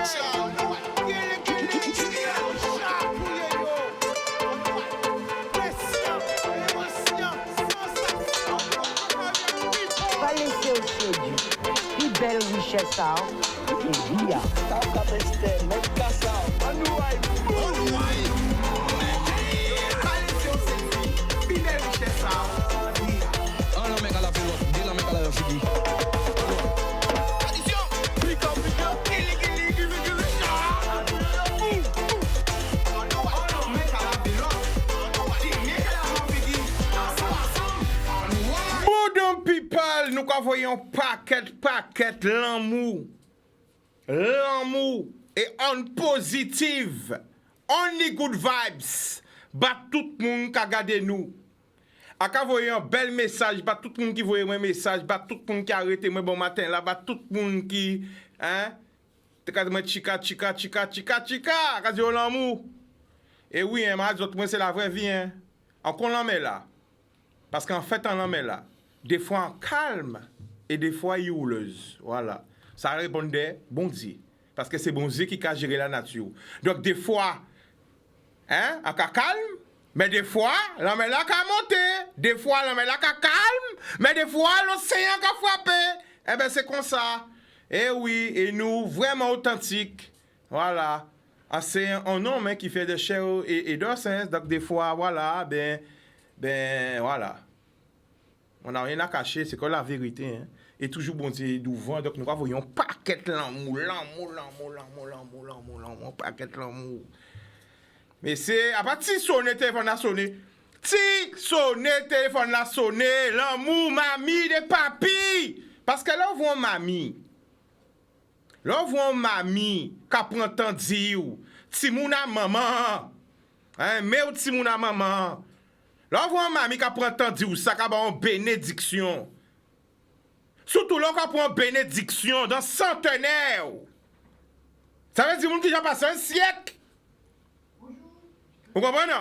Pas laisser au sédu. Plus belle richesse, ça. Et via. Nous voyons paquet l'amour et on positive, only good vibes, bat tout le monde qui a regardé nous. Aka voyons un bel message, bat tout le monde qui voyait un message, bat tout le monde qui a arrêté moi bon matin là, bat tout le monde qui hein, chica, quasi l'amour. Et oui, hein, moi c'est la vraie vie hein. On l'en met là. Parce qu'en fait on l'en met là. Des fois en calme et des fois houleuse. Voilà. Ça répondait bon Dieu. Parce que c'est bon Dieu qui a géré la nature. Donc des fois, hein, à calme, mais des fois, l'homme là a monté. Des fois, l'homme là a calme, mais des fois, l'océan a frappé. Eh bien, c'est comme ça. Et oui, et nous, vraiment authentiques. Voilà. C'est un homme hein, qui fait de chair et d'os. Hein. Donc des fois, voilà, voilà. On n'a rien à cacher, c'est comme la vérité. Hein. Et toujours bon Dieu d'ouvant, donc nous voyons paquet l'amour, paquet l'amour. Mais c'est, à partir de sonner, téléphone a sonné. Si sonner, téléphone a sonné, l'amour, mamie, des papis. Parce que là, on voit mamie. Là, on voit mamie, qui prend temps de dire, Timouna maman. Hein, mais Timouna maman. Là, on voit mamie qui prend temps de dire ça, qui a une bénédiction. Surtout là, on prend une bénédiction dans centenaire. Ça veut dire que qui a passé un siècle. Vous comprenez?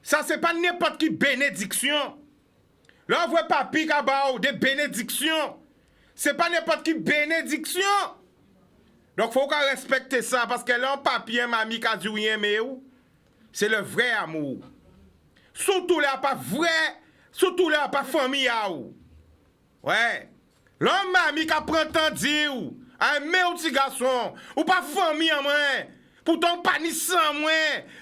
Ça, c'est pas n'importe qui bénédiction. Là, on voit papi qui a des bénédictions. C'est pas n'importe qui bénédiction. Donc, il faut qu'on respecte ça, parce que là, papi, mamie qui a dit rien, mais c'est le vrai amour. Surtout là, pas vrai, surtout là, pas famille à ou. Ouais. L'homme mamie qui prend temps de dire, un petit garçon, ou pas famille en moi, pourtant pas ni sans moi,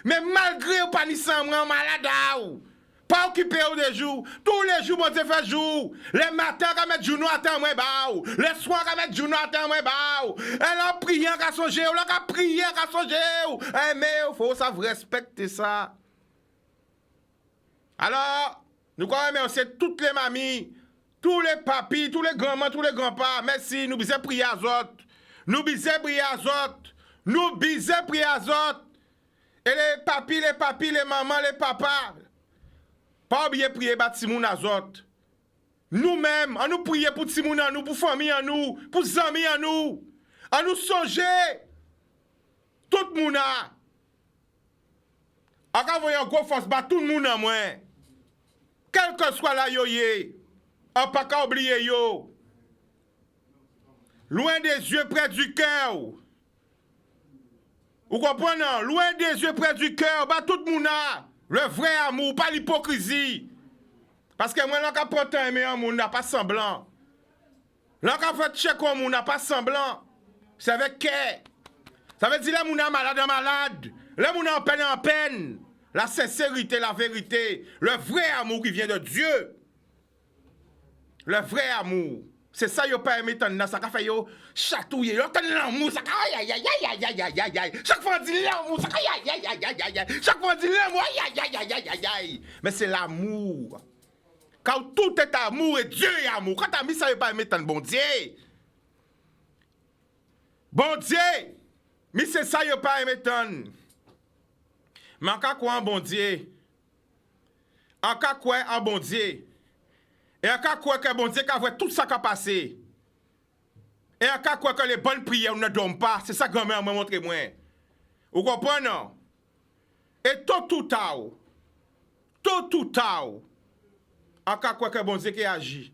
mais malgré pas ni sans moi, malade à ou. Pas occupé au des jours, tous les jours, bon, c'est fait jour. Les matins, quand mettre genou à terre, moi, bao. Les soirs, quand mettre genou à terre, moi, bao. Elle a prié, qu'à songer, ou là, qu'à prier, qu'à songer. Mais il faut savoir respecter ça. Alors, nous remercions toutes les mamies, tous les papis, tous les grands-mères, tous les grands-pères. Merci, nous bisons prier à autres. Nous bisons prier à autres. Nous bisons prier à autres. Et les papis, les mamans, les papas. Pas oublier prier pour Timoun à autres. Nous-mêmes, on nous prier pour Timoun à nous, pour famille à nous, pour amis à nous. On nous songer. Tout le monde a. On voyez un gros force, tout le monde a moins. Quel que soit la yoye, on pas qu'à oublier yo. Loin des yeux, près du cœur. Vous comprenez? Loin des yeux, près du cœur, tout le monde a. Le vrai amour, pas l'hypocrisie. Parce que moi, là, quand on prend un amour, n'a pas semblant. Là, quand on fait check au monde, n'a pas semblant. C'est avec qui? Ça veut dire que les gens malade. Les gens en peine. La sincérité, la vérité. Le vrai amour qui vient de Dieu. Le vrai amour. C'est ça, yo pas aimé tant ça fait yo chatouiller. Yo tant l'amour, ça aïe. Chaque fois on dit l'amour, ça aïe. Chaque fois on dit l'amour, aïe. Mais c'est l'amour. Quand tout est amour et Dieu est amour. Quand t'as mis ça, yo pas aimé tant bon Dieu. Bon Dieu. Mais c'est ça, yo pas aimé tant. Mais en cas quoi en bon Dieu? En cas quoi en bon Dieu? Et en cas quoi que bon Dieu a vu tout ça qui a passé. Et en cas quoi que les bonnes prières ne dorment pas. C'est ça que grand-mère m'a montré moi. Vous comprenez? Et tout tard. En cas quoi que bon Dieu qui agit.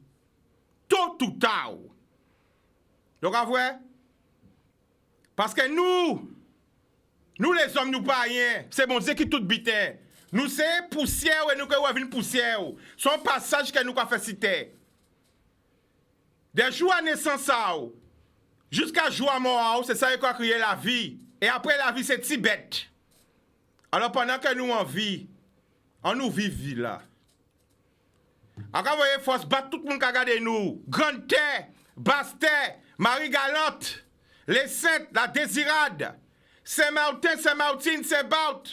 Tout tard. Donc à vrai, Parce que nous les hommes, nous pas rien. C'est bon Dieu qui tout bitin. Nous c'est poussière et nous que nous une poussière. Son passage que nous avons fait citer. Des jours à naissance jusqu'à jour à mort, c'est ça qu'on a créé la vie. Et après la vie, c'est Tibet. Alors pendant que nous en vie, on nous vit vie là. Encore vous voyez, force battre tout le monde qui regarde nous. Grande terre, basse terre, Marie Galante, les Saintes, la Désirade, Saint-Martin, Saint-Martine, Saint-Baut,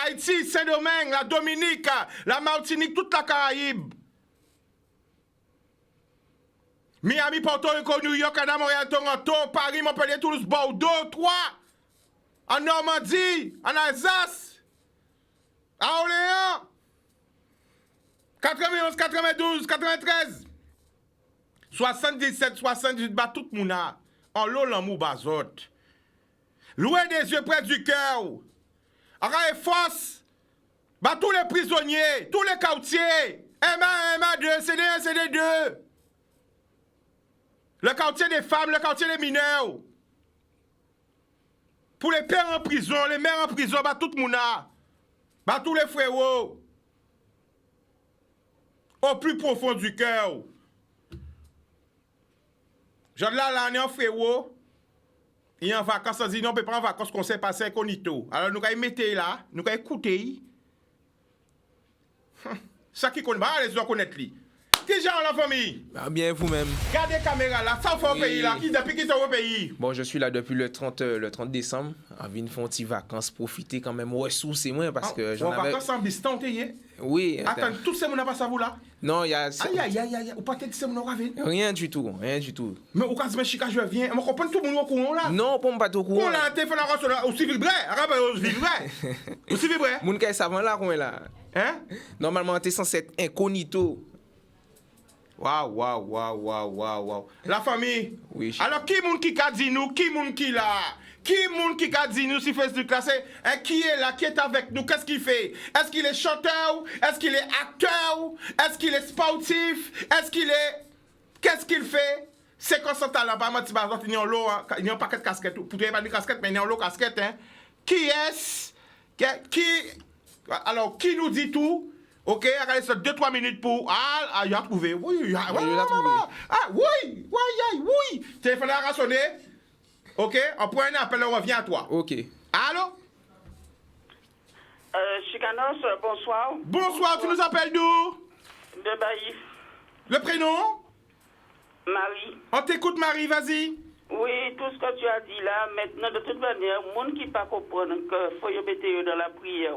Haïti, Saint-Domingue, la Dominique, la Martinique, toute la Caraïbe. Miami, Porto Rico, New York, Canada, Montréal, Toronto, Paris, Montpellier, Toulouse, Bordeaux, Troyes, en Normandie, en Alsace, à Orléans, 91, 92, 93, 77, 78, bah tout le monde a, en l'eau, l'amour, bazot. Loin des yeux, près du cœur. Arrête force, bah tous les prisonniers, tous les quartiers, MA1, MA2, CD1, CD2. Le quartier des femmes, le quartier des mineurs. Pour les pères en prison, les mères en prison, bah tout le monde a. Bah tous les frérots. Au plus profond du cœur. Genre là, on est en frérot. Il est en vacances, on dit non, on ne peut pas en vacances qu'on s'est passé incognito. Alors nous allons mettre là, nous allons écouter. Ça qui connaît, bah les gens connaissent lui. Qui gère la famille? Ah, bien vous-même. Gardez la caméra là, ça fait au pays là. Depuis qui sont au pays? Bon, je suis là depuis le 30 décembre. Envie de faire une petite vacances, profiter quand même. Ressourcer moi parce que j'en avais... vacances en bistan, t'es? Oui. Attends, tout ce monde pas ça vous là? Non, il y a... Aïe, ou pas peut-être ce monde ravi? Rien du tout. Mais au cas où Chica, je viens, on comprend tout le monde au courant là? Non, pas tout courant. On a un téléphone à recevoir, aussi vibré, aussi vibré. Moun kay savant là, qu'on est là. Hein? Normalement, t'es censé être incognito. Waouh. La famille. Oui. Alors, qui moun qui a dit nous? Qui moun qui là? Qui moun qui a dit nous si Facebook là? C'est qui est là? Qui est avec nous? Qu'est-ce qu'il fait? Est-ce qu'il est chanteur? Est-ce qu'il est acteur? Est-ce qu'il est sportif? Est-ce qu'il est... Qu'est-ce qu'il fait? C'est qu'on s'entend là-bas, il y a un lot, il y a un paquet de casquettes. Pour ne pas dire casquette, mais il y a un lot de casquettes. Hein? Qui est-ce? Alors, qui nous dit tout? Ok, regardez ça 2-3 minutes pour... Ah, il a trouvé. Oui, il a trouvé. Ah, oui. Téléphone a sonné. Ok, on prend un appel, on revient à toi. Ok. Allô? Chicanos, bonsoir. Bonsoir, tu nous appelles d'où? De Baïf. Le prénom? Marie. On t'écoute, Marie, vas-y. Oui, tout ce que tu as dit là, maintenant, de toute manière, le monde qui ne peut pas comprendre qu'il faut y mettre dans la prière.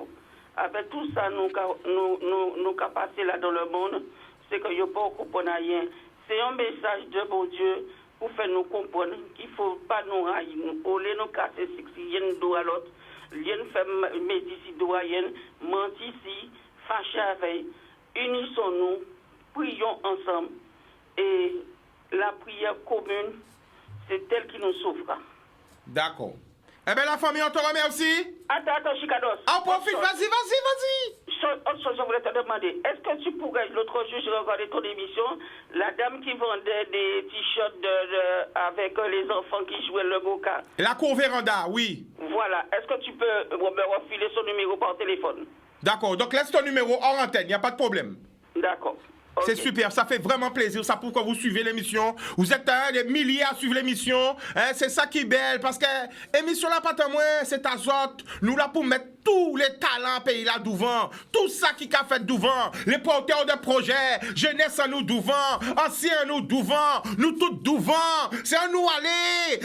Avec tout ça, nous passé là dans le monde, c'est que nous ne pouvons pas comprendre rien. C'est un message de bon Dieu pour faire nous comprendre qu'il ne faut pas nous railler. Au lieu de nous casser si nous dos à l'autre, nous faire médicine doyenne, mentir ici, fâcher avec. Unissons-nous, prions ensemble. Et la prière commune, c'est elle qui nous sauvera. D'accord. Eh bien, la famille, on te remercie. Attends, Chicanos. On profite, vas-y. Autre chose, je voulais te demander, est-ce que tu pourrais, l'autre jour, je regardais ton émission, la dame qui vendait des t-shirts avec les enfants qui jouaient le goka. La cour véranda, oui. Voilà, est-ce que tu peux me refiler son numéro par téléphone? D'accord, donc laisse ton numéro hors antenne, il n'y a pas de problème. D'accord. C'est Okay. super, ça fait vraiment plaisir, ça prouve que vous suivez l'émission. Vous êtes des milliers à suivre l'émission. Hein, c'est ça qui est belle, parce que l'émission là, pas tant moins, c'est azote. Nous là pour mettre tous les talents pays là devant. Tout ça qui a fait devant. Les porteurs de projets, jeunesse à nous devant, anciens à nous devant, nous tous devant. C'est à nous aller,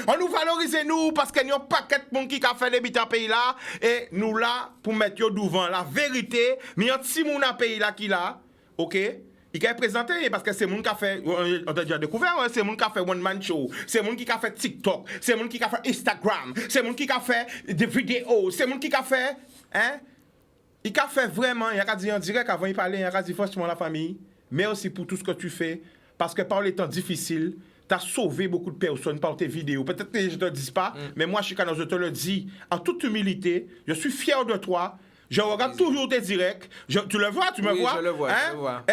on nous valoriser nous, parce qu'il y a un paquet de monde qui a fait des bits à pays là. Et nous là pour mettre yo devant. La vérité, mais il y a si moun à pays là qui là. Ok, il a présenté parce que c'est mon qui a fait, on a déjà découvert, c'est mon qui a fait One Man Show, c'est mon qui a fait TikTok, c'est mon qui a fait Instagram, c'est mon qui a fait des vidéos, c'est mon qui a fait, hein? Il a fait vraiment, il a dit en direct avant il parlait, il a dit franchement la famille, mais aussi pour tout ce que tu fais, parce que par les temps difficiles, tu as sauvé beaucoup de personnes par tes vidéos. Peut-être que je ne te le dis pas, mais moi, je te le dis en toute humilité, je suis fier de toi. Je regarde toujours tes directs. Tu le vois, tu me Oui, vois? je le vois, je le vois.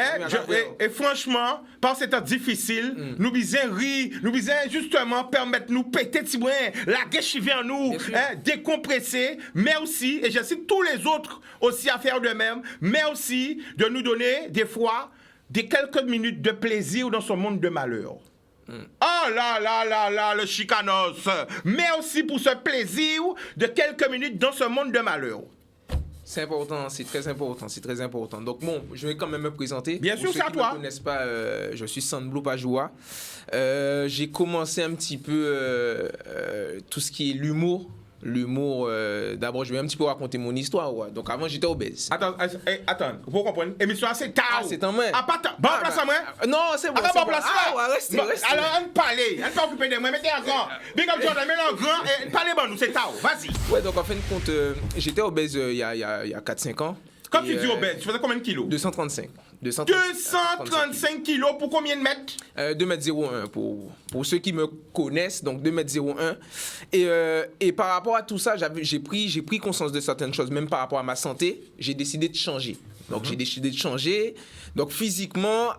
Et franchement, par ces temps difficiles, nous besoin rire, nous besoin justement permettre nous péter petit brin, la gueule qui vient nous, décompresser, mais aussi, et j'incite tous les autres aussi à faire de même, mais aussi de nous donner des fois des quelques minutes de plaisir dans ce monde de malheur. Oh là là là là, le chicanos. Mais aussi pour ce plaisir de quelques minutes dans ce monde de malheur. C'est important, c'est très important, c'est très important. Donc bon, je vais quand même me présenter. Bien sûr, c'est à toi. Pour ceux qui ne me connaissent pas, je suis Sandblue Pajoua. J'ai commencé un petit peu tout ce qui est l'humour. L'humour, d'abord, je vais un petit peu raconter mon histoire. Ouais. Donc avant, j'étais obèse. Attends, vous comprenez? Émission, c'est tard. Ah, c'est en main. Ah, pas tard. Bon, place à moi. Non, c'est bon. Bon, place Ah, ouais, restez. Alors, on parle. On va occuper de moi. Mettez un grand. Big up Jordan, mettez un grand. Parlez bon, nous, c'est tard. Vas-y. Ouais, donc en fin de compte, j'étais obèse il y a 4-5 ans. Quand tu dis obèse, tu faisais combien de kilos? 235. 235 kilos pour combien de mètres? 2,01 m pour ceux qui me connaissent, donc 2,01 m. Et par rapport à tout ça, j'ai pris conscience de certaines choses, même par rapport à ma santé, j'ai décidé de changer. Donc j'ai décidé de changer. Donc physiquement,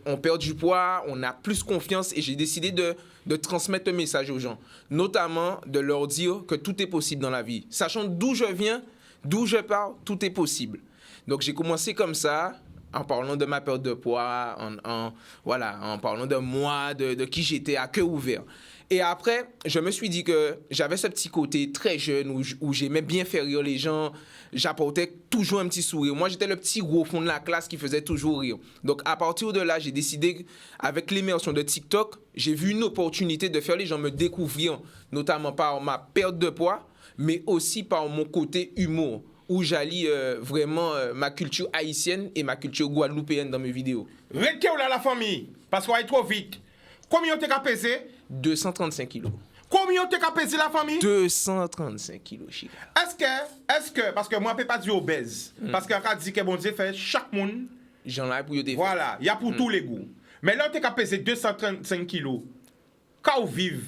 on perd du poids, on a plus confiance et j'ai décidé de transmettre un message aux gens. Notamment de leur dire que tout est possible dans la vie. Sachant d'où je viens, d'où je pars, tout est possible. Donc j'ai commencé comme ça, en parlant de ma perte de poids, en parlant de moi, de qui j'étais, à cœur ouvert. Et après, je me suis dit que j'avais ce petit côté très jeune où j'aimais bien faire rire les gens. J'apportais toujours un petit sourire. Moi, j'étais le petit gros fond de la classe qui faisait toujours rire. Donc, à partir de là, j'ai décidé, avec l'immersion de TikTok, j'ai vu une opportunité de faire les gens me découvrir, notamment par ma perte de poids, mais aussi par mon côté humour, où j'allie vraiment ma culture haïtienne et ma culture guadeloupéenne dans mes vidéos. Restez là la famille, parce qu'on est trop vite. Combien t'es qu'à peser? 235 kilos. Combien t'es qu'à peser la famille? 235 kilos, chica. Est-ce que, parce que moi, je ne peux pas dire obèse, parce qu'on a dit que bon Dieu fait chaque monde. J'en ai pour y Voilà, il y a pour tous les goûts. Mais là, t'es qu'à peser 235 kilos. Quand on vive,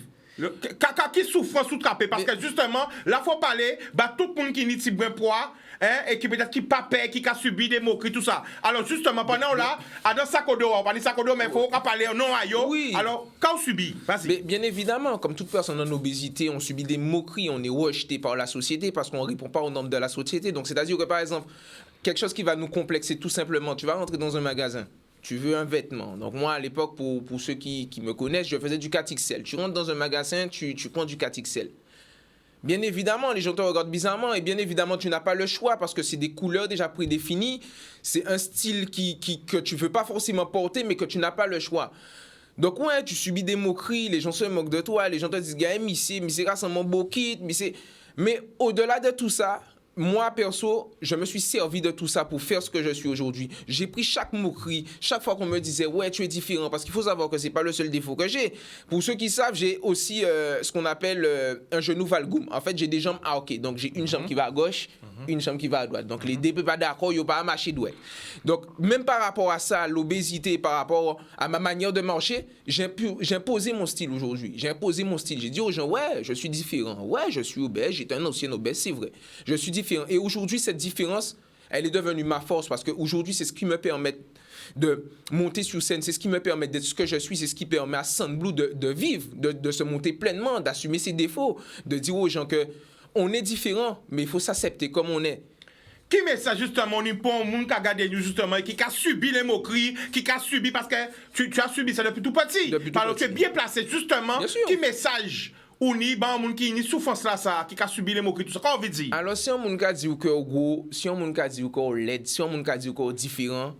qui souffre sous-trappé, parce que justement, là, il faut parler, bah, tout le monde qui n'y tient poids, et qui peut-être qui pape, qui a subi des moqueries, tout ça. Alors, justement, pendant là, dans Sakodo, on parle de Sakodo, mais il faut parler non à yo. Oui. Alors, quand on subit, vas-y. Mais bien évidemment, comme toute personne en obésité, on subit des moqueries, on est rejeté par la société parce qu'on ne répond pas aux normes de la société. Donc, c'est-à-dire que, par exemple, quelque chose qui va nous complexer tout simplement, tu vas rentrer dans un magasin. Tu veux un vêtement. Donc moi, à l'époque, pour ceux qui me connaissent, je faisais du 4XL. Tu rentres dans un magasin, tu prends du 4XL. Bien évidemment, les gens te regardent bizarrement et bien évidemment, tu n'as pas le choix parce que c'est des couleurs déjà prédéfinies. C'est un style que tu ne veux pas forcément porter, mais que tu n'as pas le choix. Donc ouais, tu subis des moqueries, les gens se moquent de toi, les gens te disent « Gars, mais c'est grâce à mon beau kit, mais au-delà de tout ça, moi, perso, je me suis servi de tout ça pour faire ce que je suis aujourd'hui. J'ai pris chaque moquerie, chaque fois qu'on me disait « Ouais, tu es différent », parce qu'il faut savoir que ce n'est pas le seul défaut que j'ai. Pour ceux qui savent, j'ai aussi ce qu'on appelle un genou valgoum. En fait, j'ai des jambes arquées. Donc, j'ai une jambe qui va à gauche, une jambe qui va à droite. Donc, les deux ne peuvent pas d'accord, ils ne peuvent pas marcher droit. Donc, même par rapport à ça, l'obésité, par rapport à ma manière de marcher, j'ai imposé mon style aujourd'hui. J'ai imposé mon style. J'ai dit aux gens « Ouais, je suis différent. Ouais, je suis obèse. J'étais un ancien obèse, c'est vrai. Je suis différent. » Et aujourd'hui, cette différence, elle est devenue ma force parce qu'aujourd'hui, c'est ce qui me permet de monter sur scène, c'est ce qui me permet d'être ce que je suis, c'est ce qui permet à Sandblue de vivre, de se monter pleinement, d'assumer ses défauts, de dire aux gens qu'on est différent, mais il faut s'accepter comme on est. Qui met ça justement, on pour un monde qui a gardé nous justement, qui a subi les moqueries, qui a subi parce que tu as subi ça depuis tout petit. Alors tu es bien placé justement, qui message ou ni ban moun qui ni souffrance là ça qui a subi les moqueries tout ça comment on veut dire. Alors si on moun ka dit que gros, si on moun ka dit que laid, si on moun ka dit que différent,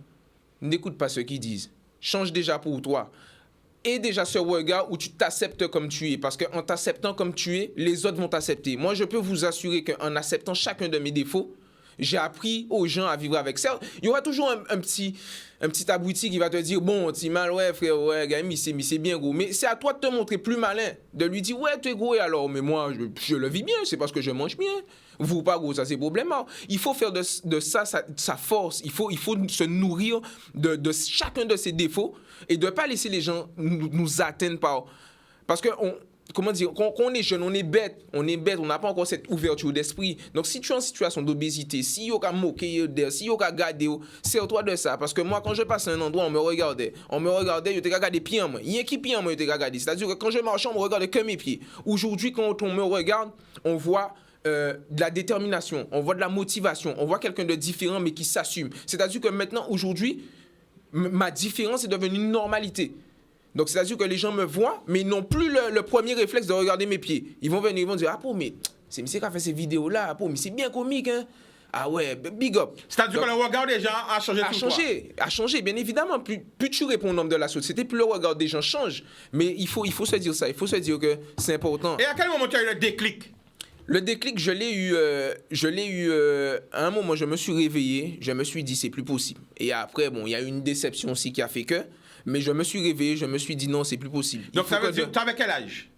n'écoute pas ceux qui disent. Change déjà pour toi. Et déjà ce regard où tu t'acceptes comme tu es parce qu'en t'acceptant comme tu es, les autres vont t'accepter. Moi je peux vous assurer qu'en acceptant chacun de mes défauts, j'ai appris aux gens à vivre avec ça. Il y aura toujours un petit abruti qui va te dire bon, tu mal, ouais, frère, ouais, gars, mais c'est bien gros. Mais c'est à toi de te montrer plus malin, de lui dire ouais, tu es gros, et alors, mais moi, je le vis bien, c'est parce que je mange bien. Vous pas gros, ça c'est problème. Il faut faire de ça sa force. Il faut se nourrir de chacun de ses défauts et de ne pas laisser les gens nous atteindre par. Parce que comment dire, quand on est jeune, on est bête, on n'a pas encore cette ouverture d'esprit. Donc, si tu es en situation d'obésité, si tu as moqué, si tu as gardé, sers-toi de ça. Parce que moi, quand je passe à un endroit, on me regardait, je te regardais pieds en moi. Il y a qui pieds en moi, je te regardais. C'est-à-dire que quand je marchais, on me regardait que mes pieds. Aujourd'hui, quand on me regarde, on voit de la détermination, on voit de la motivation, on voit quelqu'un de différent, mais qui s'assume. C'est-à-dire que maintenant, aujourd'hui, ma différence est devenue une normalité. Donc, c'est-à-dire que les gens me voient, mais ils n'ont plus le premier réflexe de regarder mes pieds. Ils vont venir, ils vont dire, ah, mais c'est monsieur qui a fait ces vidéos-là, mais c'est bien comique, hein. Ah ouais, big up. C'est-à-dire que le regard des gens a changé sur toi. A changé, bien évidemment. Plus tu réponds au nom de la société, plus le regard des gens change. Mais il faut se dire ça, il faut se dire que c'est important. Et à quel moment tu as eu le déclic? Le déclic, je l'ai eu à un moment, je me suis réveillé, je me suis dit, c'est plus possible. Et après, bon, il y a eu une déception aussi qui a fait que... Mais je me suis réveillé, je me suis dit non, c'est plus possible. Donc ça veut dire, tu avais quel âge?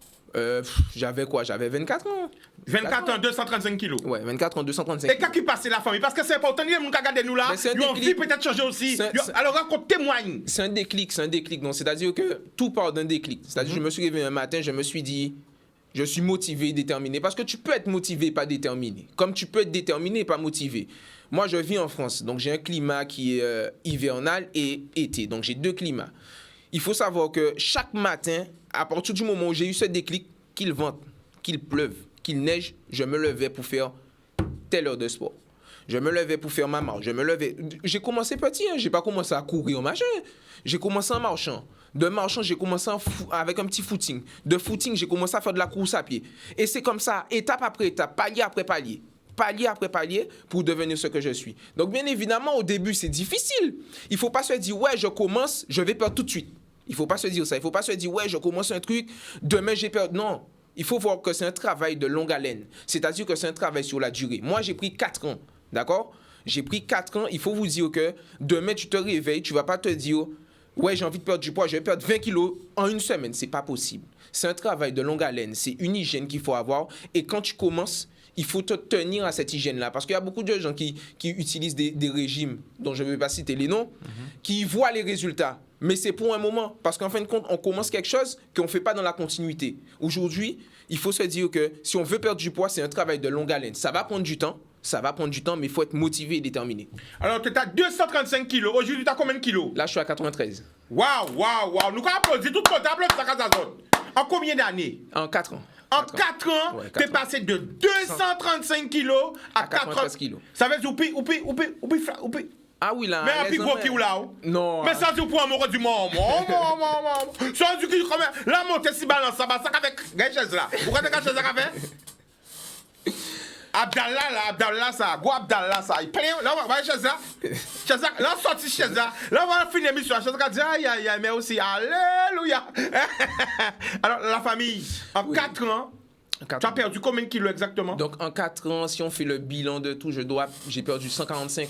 J'avais quoi? J'avais 24 ans. 24 ans, 235 kilos. Ouais, 24 ans, 235 Et quand qui passait la famille? Parce que c'est important, il y a des gens qui regardent nous là, ils ont envie peut-être changer aussi. Alors raconte, témoigne. C'est un déclic. Donc c'est-à-dire que tout part d'un déclic. C'est-à-dire que je me suis réveillé un matin, je me suis dit, je suis motivé, déterminé. Parce que tu peux être motivé, pas déterminé. Comme tu peux être déterminé, pas motivé. Moi, je vis en France, donc j'ai un climat qui est hivernal et été. Donc j'ai deux climats. Il faut savoir que chaque matin, à partir du moment où j'ai eu ce déclic, qu'il vente, qu'il pleuve, qu'il neige, je me levais pour faire telle heure de sport. Je me levais pour faire ma marche. J'ai commencé petit, hein. J'ai pas commencé à courir au machin. J'ai commencé en marchant. De marchant, j'ai commencé avec un petit footing. De footing, j'ai commencé à faire de la course à pied. Et c'est comme ça, étape après étape, palier après palier. Palier après palier pour devenir ce que je suis. Donc, bien évidemment, au début, c'est difficile. Il ne faut pas se dire, ouais, je commence, je vais perdre tout de suite. Il ne faut pas se dire ça. Il ne faut pas se dire, ouais, je commence un truc, demain, j'ai perdu. Non. Il faut voir que c'est un travail de longue haleine. C'est-à-dire que c'est un travail sur la durée. Moi, j'ai pris 4 ans. D'accord? J'ai pris 4 ans. Il faut vous dire que demain, tu te réveilles, tu ne vas pas te dire, ouais, j'ai envie de perdre du poids, je vais perdre 20 kilos en une semaine. Ce n'est pas possible. C'est un travail de longue haleine. C'est une hygiène qu'il faut avoir. Et quand tu commences, il faut te tenir à cette hygiène-là. Parce qu'il y a beaucoup de gens qui utilisent des régimes, dont je ne vais pas citer les noms, qui voient les résultats. Mais c'est pour un moment. Parce qu'en fin de compte, on commence quelque chose qu'on ne fait pas dans la continuité. Aujourd'hui, il faut se dire que si on veut perdre du poids, c'est un travail de longue haleine. Ça va prendre du temps, mais il faut être motivé et déterminé. Alors, tu as 235 kilos. Aujourd'hui, tu as combien de kilos? Là, je suis à 93. Waouh. Nous avons applaudi tout comptable de sa zone. En combien d'années? En 4 ans. En 4 ans, ouais, tu es passé de 235 kilos à 93 kilos. Ça veut dire, oupi. Ah oui, là. Mais un plus gros qui ou là? Non. Mais ça, c'est pour amoureux du monde. Ça, du coup, la montée si balance, ça va, ça avec la chaise là. Pourquoi tu as chaise là, fait? Abdallah, ça. Go Abdallah, ça. Il plein. Là, on va chaise là. Chaise là. Là, sorti chaise là. Là, on va finir l'émission. Chaise là, dit, aïe, mais aussi, alléluia. Alors, la famille, en 4 ans, tu as perdu combien de kilos exactement? Donc, en 4 ans, si on fait le bilan de tout, j'ai perdu 145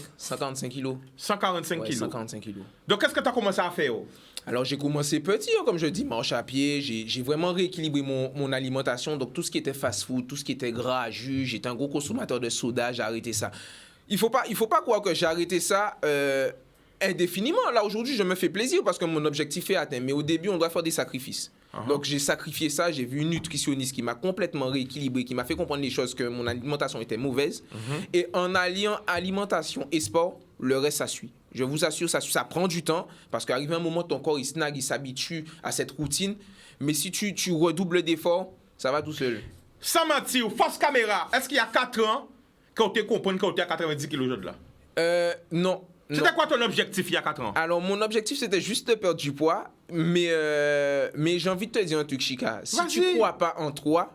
kilos. 145 ouais, kilos. 145 kilos. Donc, qu'est-ce que tu as commencé à faire? Alors, j'ai commencé petit, comme je dis, marche à pied. J'ai vraiment rééquilibré mon alimentation. Donc, tout ce qui était fast-food, tout ce qui était gras, jus, j'étais un gros consommateur de soda, j'ai arrêté ça. Il faut pas croire que j'ai arrêté ça indéfiniment. Là, aujourd'hui, je me fais plaisir parce que mon objectif est atteint. Mais au début, on doit faire des sacrifices. Donc, j'ai sacrifié ça. J'ai vu une nutritionniste qui m'a complètement rééquilibré, qui m'a fait comprendre les choses, que mon alimentation était mauvaise. Et en alliant alimentation et sport, le reste, ça suit. Je vous assure, ça prend du temps parce qu'arrive un moment, ton corps, il snag, il s'habitue à cette routine. Mais si tu redoubles d'efforts, ça va tout seul. Sans mentir, face caméra, est-ce qu'il y a 4 ans, quand tu comprends que tu es à 90 kg aujourd'hui là? Non. C'était quoi ton objectif il y a 4 ans? Alors, mon objectif, c'était juste de perdre du poids. Mais j'ai envie de te dire un truc, Chika. Si tu ne crois pas en toi,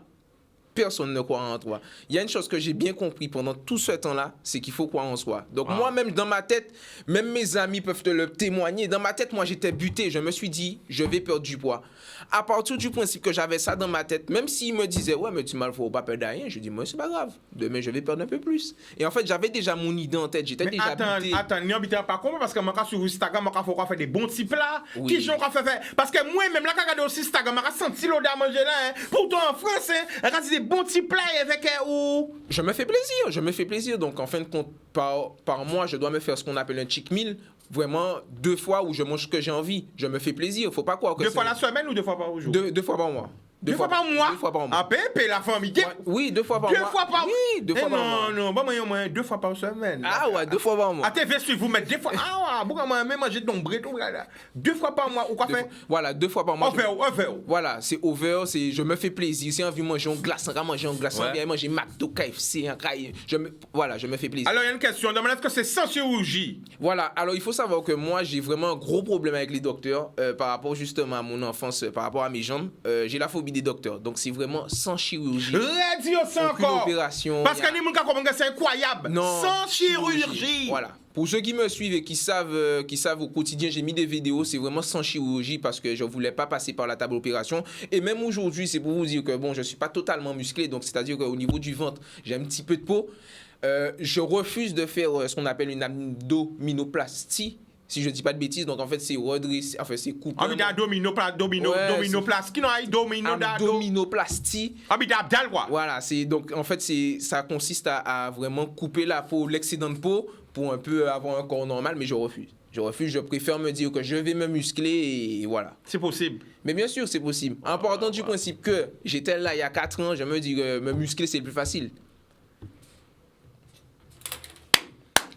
personne ne croit en toi. Il y a une chose que j'ai bien compris pendant tout ce temps-là, c'est qu'il faut croire en soi. Donc, moi-même, dans ma tête, même mes amis peuvent te le témoigner. Dans ma tête, moi, j'étais buté. Je me suis dit, je vais perdre du poids. À partir du principe que j'avais ça dans ma tête, même s'ils me disaient, ouais, mais tu m'as faut pas perdre rien, je dis, moi, c'est pas grave. Demain, je vais perdre un peu plus. Et en fait, j'avais déjà mon idée en tête. J'étais déjà buté. Attends, n'y habite pas comment? Parce que moi, sur Instagram, il faut faire des bons petits plats. Oui. Qui j'en fait faire? Parce que moi-même, là, quand je regarde aussi Instagram, je senti l'odeur à manger là. Pourtant, en France, regarde des bons petits plats avec où? Je me fais plaisir. Donc, en fin de compte, par mois, je dois me faire ce qu'on appelle un cheat meal. Vraiment, 2 fois où je mange ce que j'ai envie. Je me fais plaisir. Faut pas croire que 2 fois la semaine ou 2 fois par jour? 2 fois par mois. Deux fois par mois? 2 fois par mois. Ah, pépé, la famille. Ouais, oui, 2 fois par mois. 2 fois par mois? Oui, 2 fois par mois. Non, bon, moi, 2 fois par semaine. Ah ouais, 2 fois par mois. À TV, si vous mettez 2 fois. Ah ouais, pourquoi moi, même manger ton breton, là. 2 fois par mois, ou quoi faire? Voilà, 2 fois par mois. Over. Voilà, c'est over, c'est je me fais plaisir. Si j'ai envie de manger un glaçon, manger un glaçon, Ouais. bien manger McDo, KFC, voilà, je me fais plaisir. Alors, il y a une question. Demande est-ce que c'est sans chirurgie? Voilà, alors il faut savoir que moi j'ai vraiment un gros problème avec les docteurs par rapport justement à mon enfance, par rapport à mes jambes. J'ai la phobie des docteurs, donc c'est vraiment sans chirurgie. Radio, ça Aucune encore. opération. Parce que les gens qui comprennent que c'est incroyable. Non. Sans chirurgie. Voilà. Pour ceux qui me suivent et qui savent au quotidien, j'ai mis des vidéos, c'est vraiment sans chirurgie parce que je ne voulais pas passer par la table d'opération. Et même aujourd'hui, c'est pour vous dire que bon, je ne suis pas totalement musclé, donc c'est-à-dire qu'au niveau du ventre, j'ai un petit peu de peau. Je refuse de faire ce qu'on appelle une abdominoplastie. Si je ne dis pas de bêtises, donc en fait c'est redresser, enfin c'est couper. Abida dominoplastie. Non, Abdominoplastie. Abida abdal, quoi. Voilà, c'est donc en fait ça consiste à vraiment couper la peau, l'excédent de peau pour un peu avoir un corps normal, mais je refuse. Je préfère me dire que je vais me muscler et voilà. C'est possible. Mais bien sûr, c'est possible. En partant du principe que j'étais là il y a 4 ans, je me dis que me muscler c'est le plus facile.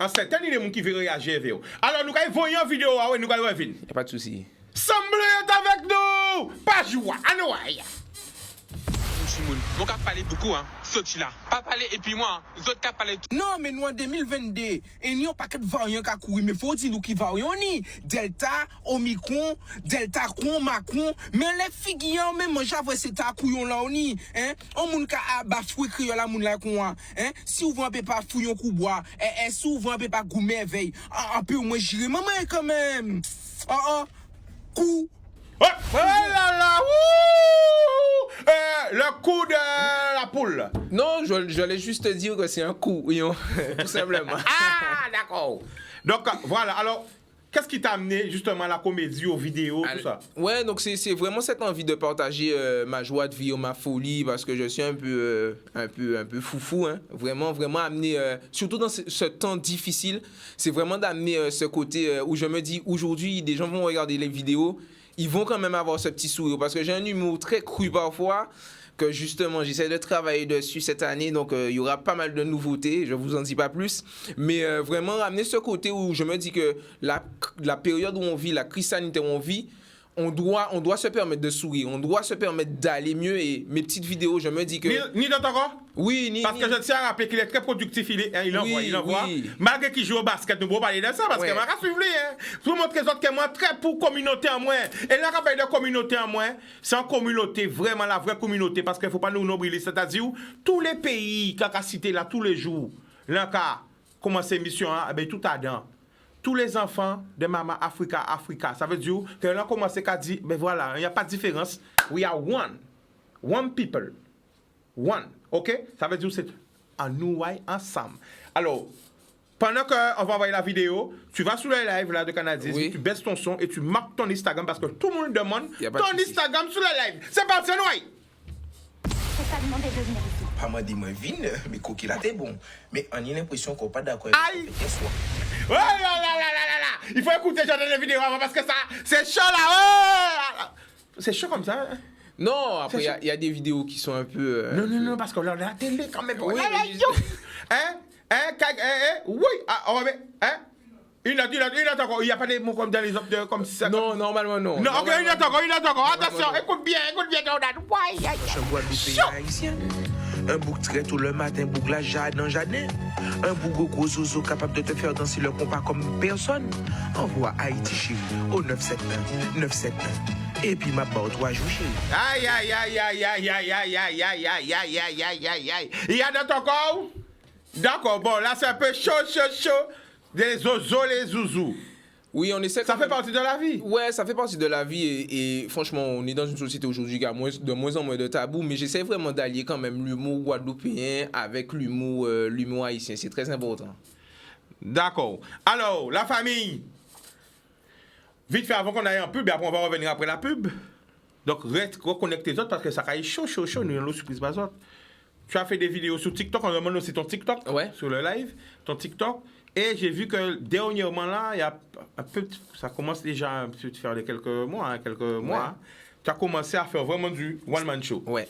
En certain, il y a des gens qui veulent réagir. Alors, nous allons voir une vidéo, nous allons revenir. Y a pas de souci. Semblez est avec nous. Pas joie. Anouaï. Mon cap parler beaucoup, hein. Sorti là. Pas parler et puis moi, les autres cap parler. Non, mais nous en 2022, et nous pas que de variants qui couru, mais faut dire nous qui variants ni Delta, Omicron, Delta Cron, Macron, mais les figures même j'avoue c'est à couillon là ni, hein. On moun ka bafoué créole la moun là kon, hein. Si vous un peu pas fouillon coup bois, si vous un peu pas goût merveille, un peu moins j'irai maman quand même. Coup. Oh là là. Ouh. Le coup de la poule. Non, j'allais juste te dire que c'est un coup, oui, tout simplement. Ah, d'accord. Donc, voilà. Alors, qu'est-ce qui t'a amené justement à la comédie, aux vidéos, tout ça? Ouais, donc c'est vraiment cette envie de partager ma joie de vivre, ma folie, parce que je suis un peu foufou, hein. Vraiment amener, surtout dans ce temps difficile, c'est vraiment d'amener ce côté où je me dis, aujourd'hui, des gens vont regarder les vidéos, ils vont quand même avoir ce petit sourire, parce que j'ai un humour très cru parfois, que justement j'essaie de travailler dessus cette année, donc il y aura pas mal de nouveautés, je vous en dis pas plus, mais vraiment ramener ce côté où je me dis que la période où on vit, la crise sanitaire où on vit, on doit se permettre de sourire, on doit se permettre d'aller mieux, et mes petites vidéos, je me dis que... Ni dans ton corps? Oui, ni... Parce que je tiens à rappeler qu'il est très productif, il envoie. Oui. Malgré qu'il joue au basket, nous pouvons parler de ça, parce Ouais. que je vais suivre, hein. Pour montrer aux autres que moi, très pour communauté en moins. Et là, quand on parle de communauté en moins, c'est en communauté, vraiment la vraie communauté, parce qu'il ne faut pas nous nombriler. C'est-à-dire, tous les pays qu'on a cités là, tous les jours, là, quand commence l'émission, hein, ben, tout à dedans. Tous les enfants de Maman Africa, ça veut dire que là, commence à dire, ben voilà, il n'y a pas de différence. We are one. One people. One. OK? Ça veut dire que c'est en nous ensemble. Alors, pendant qu'on va envoyer la vidéo, tu vas sur le live là de Canadien, Oui. tu baisses ton son et tu marques ton Instagram parce que tout le monde demande Y a pas de ton souci. Instagram sur le live. C'est parti, Noaï! C'est pas demandé de venir ici. Pas moi dit moi vine, mais coquille là t'es bon. Mais on a l'impression qu'on pas d'accord Aïe! avec le soir. Oh là là là là là! Il faut écouter les vidéos avant parce que ça, c'est chaud là! Oh! C'est chaud comme ça, hein? Non, après, C'est il y a des vidéos qui sont un peu... Non, parce qu'on l'a à la télé quand même. Oui, Là, mais là, oui, on va mettre, hein? Il y a pas des mots comme dans les autres, comme ça. Non, normalement non. Non, ok, il y a encore. Attention, non. écoute bien, qu'on a. Je bois du pays haïtien. Un bouc très tôt le matin, bouc la jardin jardin. Un bouc gros zozo capable de te faire danser le compas comme personne. Envoie Haïti chérie au 971. Et puis ma barre 3 jours chérie. Aïe. Il y a dans ton corps? D'accord, bon, là c'est un peu chaud. Des zozos, les zouzous. Oui, on essaie... Ça quand fait même- partie de la vie. Ouais, ça fait partie de la vie et franchement, on est dans une société aujourd'hui qui a de moins en moins de tabous, mais j'essaie vraiment d'allier quand même l'humour guadeloupéen avec l'humour haïtien. C'est très important. D'accord. Alors, la famille. Vite fait, avant qu'on aille en pub, et après on va revenir après la pub. Donc, reconnecte les autres parce que ça caille chaud, nous avons surprise pas autres. Tu as fait des vidéos sur TikTok, on demande aussi ton TikTok, Ouais. sur le live, ton TikTok. Et j'ai vu que dernièrement là, il y a un peu, ça commence déjà à se faire quelques mois. Tu tu as commencé à faire vraiment du one-man show. Ouais.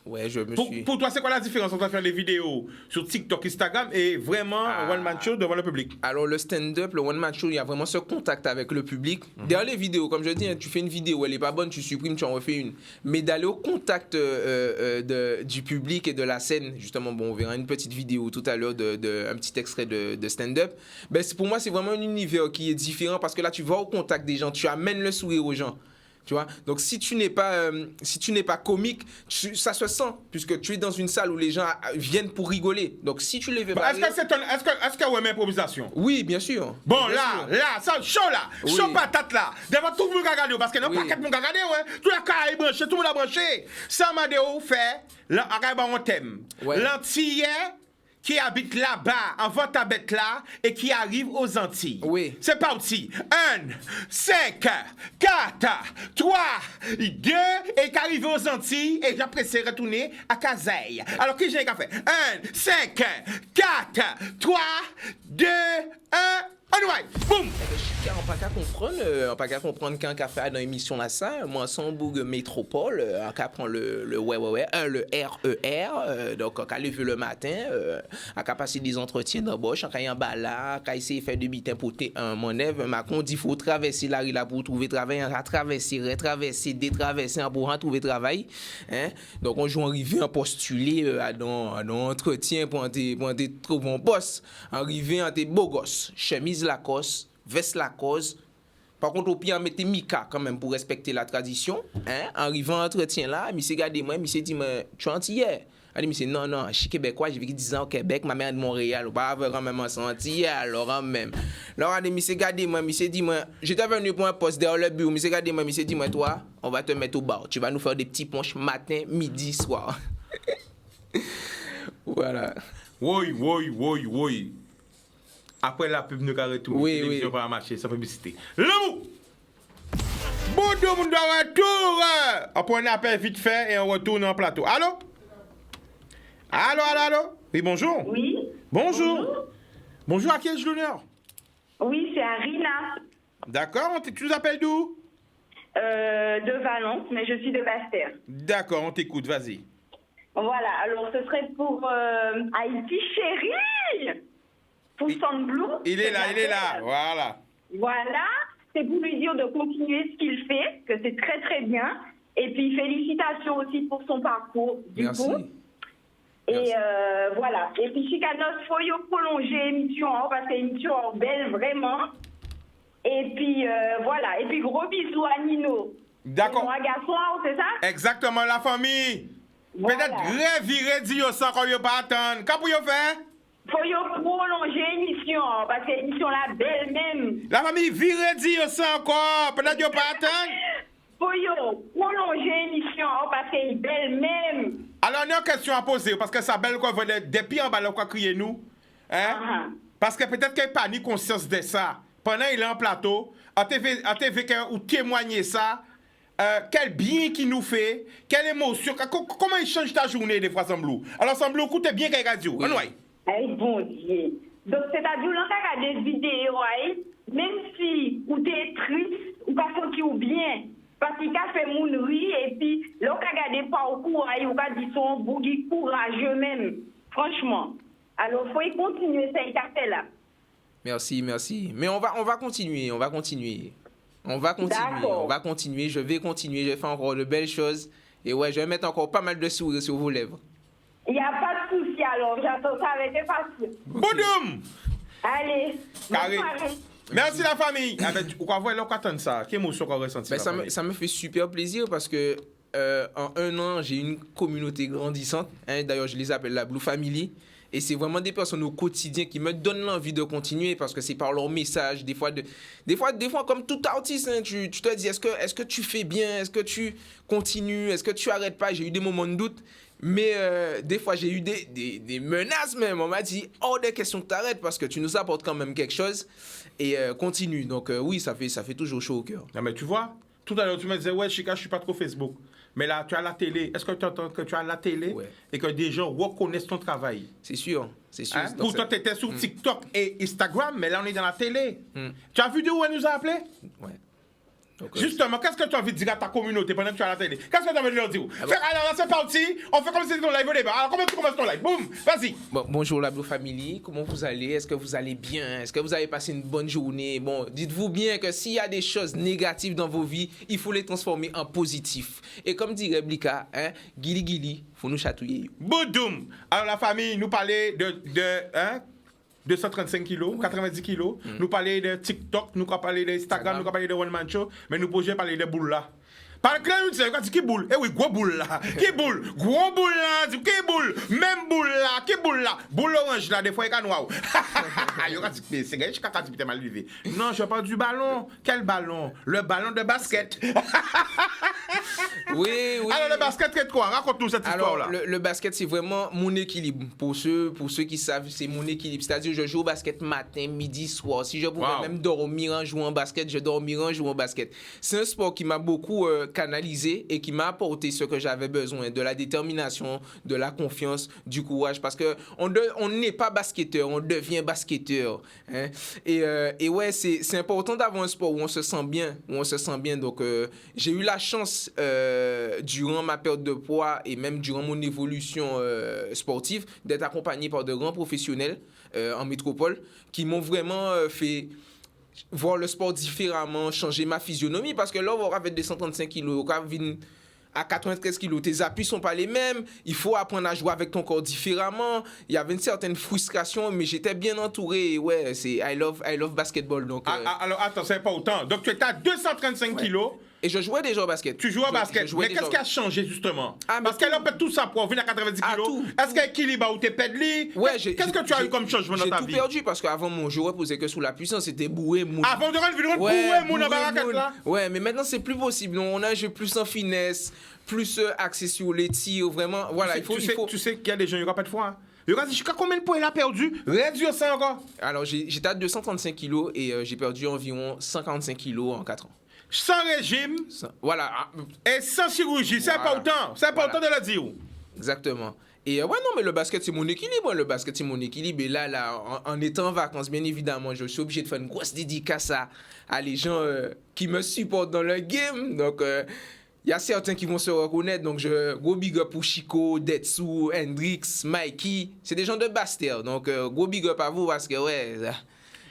Ouais, je me suis... Pour toi, c'est quoi la différence entre faire des vidéos sur TikTok, Instagram et vraiment un one-man show devant le public? Alors, le stand-up, le one-man show, il y a vraiment ce contact avec le public. Derrière les vidéos, comme je dis, hein, tu fais une vidéo, elle n'est pas bonne, tu supprimes, tu en refais une. Mais d'aller au contact du public et de la scène, justement, bon, on verra une petite vidéo tout à l'heure, un petit extrait de stand-up. Ben, pour moi, c'est vraiment un univers qui est différent parce que là, tu vas au contact des gens, tu amènes le sourire aux gens. Tu vois? Donc, si tu n'es pas comique, ça se sent, puisque tu es dans une salle où les gens viennent pour rigoler. Donc, si tu les fais pas. Est-ce que ouais, mais improvisation? Oui, bien sûr. Bon, bien sûr. ça, chaud là, Oui. chaud patate là. Devant tout le monde qui a regardé, parce que non, Oui. pas quatre monde qui a regardé, ouais. Tout le monde est branché, tout le monde a branché. Ça m'a dit, fait, là, on thème. Ouais. L'Antillais qui habite là-bas, en Vente-à-Bête là, et qui arrive aux Antilles. Oui. C'est parti. 1, 5, 4, 3, 2, et qui arrive aux Antilles, et j'apprécie retourner à Kazaï. Alors, qui j'ai qu'à faire? 1, 5, 4, 3, 2, 1, on y va. Boum! On pas qu'à comprendre quand qu'a fait dans l'émission là ça, moi Sambourg métropole, on qu'à prendre le RER, donc qu'à lever le matin, on qu'à passer des entretiens d'embauche, on qu'à y en bas là, qu'à essayer de faire des bitins pour mon œuvre, Macron dit faut traverser la rue là pour trouver travail, on a traversé, retraverser, détraverser pour trouver travail, hein? Donc on joue arriver en postuler dans entretien pour trouver un poste, arriver en tes beaux gosses, chemise Lacoste, veste Lacoste. Par contre, au pire, on mettait Mika quand même pour respecter la tradition. Hein? En arrivant à l'entretien là, monsieur regardé moi, monsieur dit, tu es antillais? Elle dit, monsieur, non, je suis québécois, j'ai vécu 10 ans au Québec, ma mère est de Montréal, ou pas quand même en antillais, alors même. Alors, elle dit, monsieur, regardez moi, monsieur dit, moi, j'étais venu pour un poste derrière le bureau, monsieur, regardez moi, monsieur dit, moi, toi, on va te mettre au bar. Tu vas nous faire des petits punchs matin, midi, soir. Voilà. Oui. Après la pub, nous arrêtons. Oui. L'émission va marcher, sans publicité. L'amour! Bonjour, mon retour! On prend un appel vite fait et on retourne en plateau. Allô? Allô? Oui, bonjour. Oui. Bonjour. Bonjour, à qui ai-je l'honneur? Oui, c'est Arina, D'accord, tu nous appelles d'où? de Valence, mais je suis de Basse-Terre. D'accord, on t'écoute, vas-y. Voilà, alors ce serait pour Haïti chérie, pour Sandblue. Il est là, voilà. Voilà, c'est pour lui dire de continuer ce qu'il fait, que c'est très très bien. Et puis félicitations aussi pour son parcours, du Merci. coup. Et voilà. Et puis Chicanos, faut y prolonger l'émission, parce que l'émission est belle, vraiment. Et puis voilà. Et puis gros bisous à Nino. D'accord. Mon garçon, c'est ça? Exactement, la famille. Voilà. Peut-être revirer dire ça quand il pas attendre. Qu'est-ce que vous faites? Faut y prolonger l'émission, parce que l'émission là belle même. La famille virer dire ça encore. Peut-être qu'il pas attendre. Faut y prolonger l'émission, parce qu'elle est belle même. Alors, il y a une question à poser, parce que ça belle quoi, depuis en bas, là, quoi, crier nous. Hein? Parce que peut-être qu'il n'y a pas ni conscience de ça. Pendant qu'il est en plateau, à TV ou témoigner ça, quel bien qu'il nous fait, quelle émotion, comment il change ta journée des fois, Samblou. Alors, Samblou, écoutez bien qu'il radio. Oui. Eh, bon Dieu. Donc, c'est-à-dire, là, quand tu as des vidéos, même si ou t'es triste, ou pas senti ou bien, parce qu'il a fait mon rire, et puis, là, quand tu as des parcours, ou quand tu son bougie courageux même, franchement. Alors, il faut y continuer cette café-là. Merci. Mais on va continuer. D'accord. On va continuer. Je vais continuer. Je vais faire encore de belles choses. Et ouais, je vais mettre encore pas mal de sourires sur vos lèvres. Il n'y a pas de souci, alors. J'attends ça avec impatience. Boudum! Allez. Carré. bonne soirée. Merci la famille. Pourquoi vous attendre ça? Quelle émotion qu'on ressenti? Ça me fait super plaisir parce que en un an, j'ai une communauté grandissante. Hein, d'ailleurs, je les appelle la Blue Family. Et c'est vraiment des personnes au quotidien qui me donnent l'envie de continuer parce que c'est par leur message. Des fois, comme tout artiste, hein, tu te dis, est-ce que tu fais bien? Est-ce que tu continues? Est-ce que tu arrêtes pas? J'ai eu des moments de doute. Mais des fois, j'ai eu des menaces même. On m'a dit, hors des questions que tu arrêtes parce que tu nous apportes quand même quelque chose. Et continue. Donc oui, ça fait toujours chaud au cœur. Non, mais tu vois, tout à l'heure, tu me disais, ouais, Chica, je suis pas trop Facebook. Mais là, tu as la télé. Est-ce que tu entends que tu as la télé et que des gens reconnaissent ton travail? C'est sûr. Hein? Pourtant, tu étais sur TikTok et Instagram, mais là, on est dans la télé. Tu as vu de où elle nous a appelé? Ouais. Justement, qu'est-ce que tu as envie de dire à ta communauté pendant que tu es à la télé? Qu'est-ce que tu as envie de leur dire? Alors, c'est parti, on fait comme si c'était ton live au départ. Alors, comment tu commences ton live? Boum, vas-y. Bon, bonjour la Blue Family, comment vous allez? Est-ce que vous allez bien? Est-ce que vous avez passé une bonne journée? Bon, dites-vous bien que s'il y a des choses négatives dans vos vies, il faut les transformer en positif. Et comme dirait Blika, hein, Gili Gili, faut nous chatouiller. Boudoum. Alors, la famille, nous parlait de 235 kilos, 90 kilos. Nous parler de TikTok, nous parler d'Instagram, nous parler de One Man Show, mais nous pouvons parler de boule là. Par exemple, nous disons, qui boule? Eh oui, gros boule là. Qui boule? Gros boule là. Qui boule? Même boule là. Qui boule là? Boule orange là, des fois, il y a noir. C'est gagné, je suis mal levé. Non, je parle du ballon. Quel ballon? Le ballon de basket. Oui. Alors, le basket, c'est quoi? Raconte-nous cette histoire-là. Alors, le basket, c'est vraiment mon équilibre. Pour ceux qui savent, c'est mon équilibre. C'est-à-dire, je joue au basket matin, midi, soir. Si je pouvais même dormir en jouant au basket, je dormirais en jouant au basket. C'est un sport qui m'a beaucoup canalisé et qui m'a apporté ce que j'avais besoin, de la détermination, de la confiance, du courage. Parce que on n'est pas basketteur, on devient basketteur. Hein? Et ouais, c'est important d'avoir un sport où on se sent bien. Donc, j'ai eu la chance durant ma perte de poids et même durant mon évolution sportive, d'être accompagné par de grands professionnels en métropole qui m'ont vraiment fait voir le sport différemment, changer ma physionomie. Parce que là, on va avec 235 kilos, on va venir à 93 kilos, tes appuis sont pas les mêmes, il faut apprendre à jouer avec ton corps différemment. Il y avait une certaine frustration, mais j'étais bien entouré. Ouais, c'est I love basketball. Donc, alors, attends, c'est pas autant. Donc, tu étais à 235 kilos. Et je jouais déjà au basket. Tu jouais au basket. Mais qu'est-ce qui a changé, justement? Parce qu'elle a fait tout ça pour venir à 90 kilos. Est-ce qu'il y a équilibre où tu es pédé? Ouais, qu'est-ce que tu as eu comme changement dans ta vie? J'ai tout perdu parce qu'avant, mon jeu reposait que sous la puissance. C'était bourré, moun. Avant de rendre vidéo, bourré, moun en baraquette là? Ouais, mais maintenant, c'est plus possible. On a un jeu plus en finesse, plus axé sur les tirs. Vraiment, voilà. Tu sais qu'il y a des gens qui n'ont pas de foi. Il y a jusqu'à combien de points il a perdu? Réduire ça encore. Alors, j'étais à 235 kilos et j'ai perdu environ 55 kilos en 4 ans. Sans régime. Voilà. Et sans chirurgie. C'est important. C'est important de le dire. Exactement. Et ouais, non, mais le basket, c'est mon équilibre. Le basket, c'est mon équilibre. Et là en étant en vacances, bien évidemment, je suis obligé de faire une grosse dédicace à les gens qui me supportent dans le game. Donc, il y a certains qui vont se reconnaître. Donc, gros big up pour Chico, Detsu, Hendrix, Mikey. C'est des gens de Bastère. Donc, gros big up à vous parce que, ouais...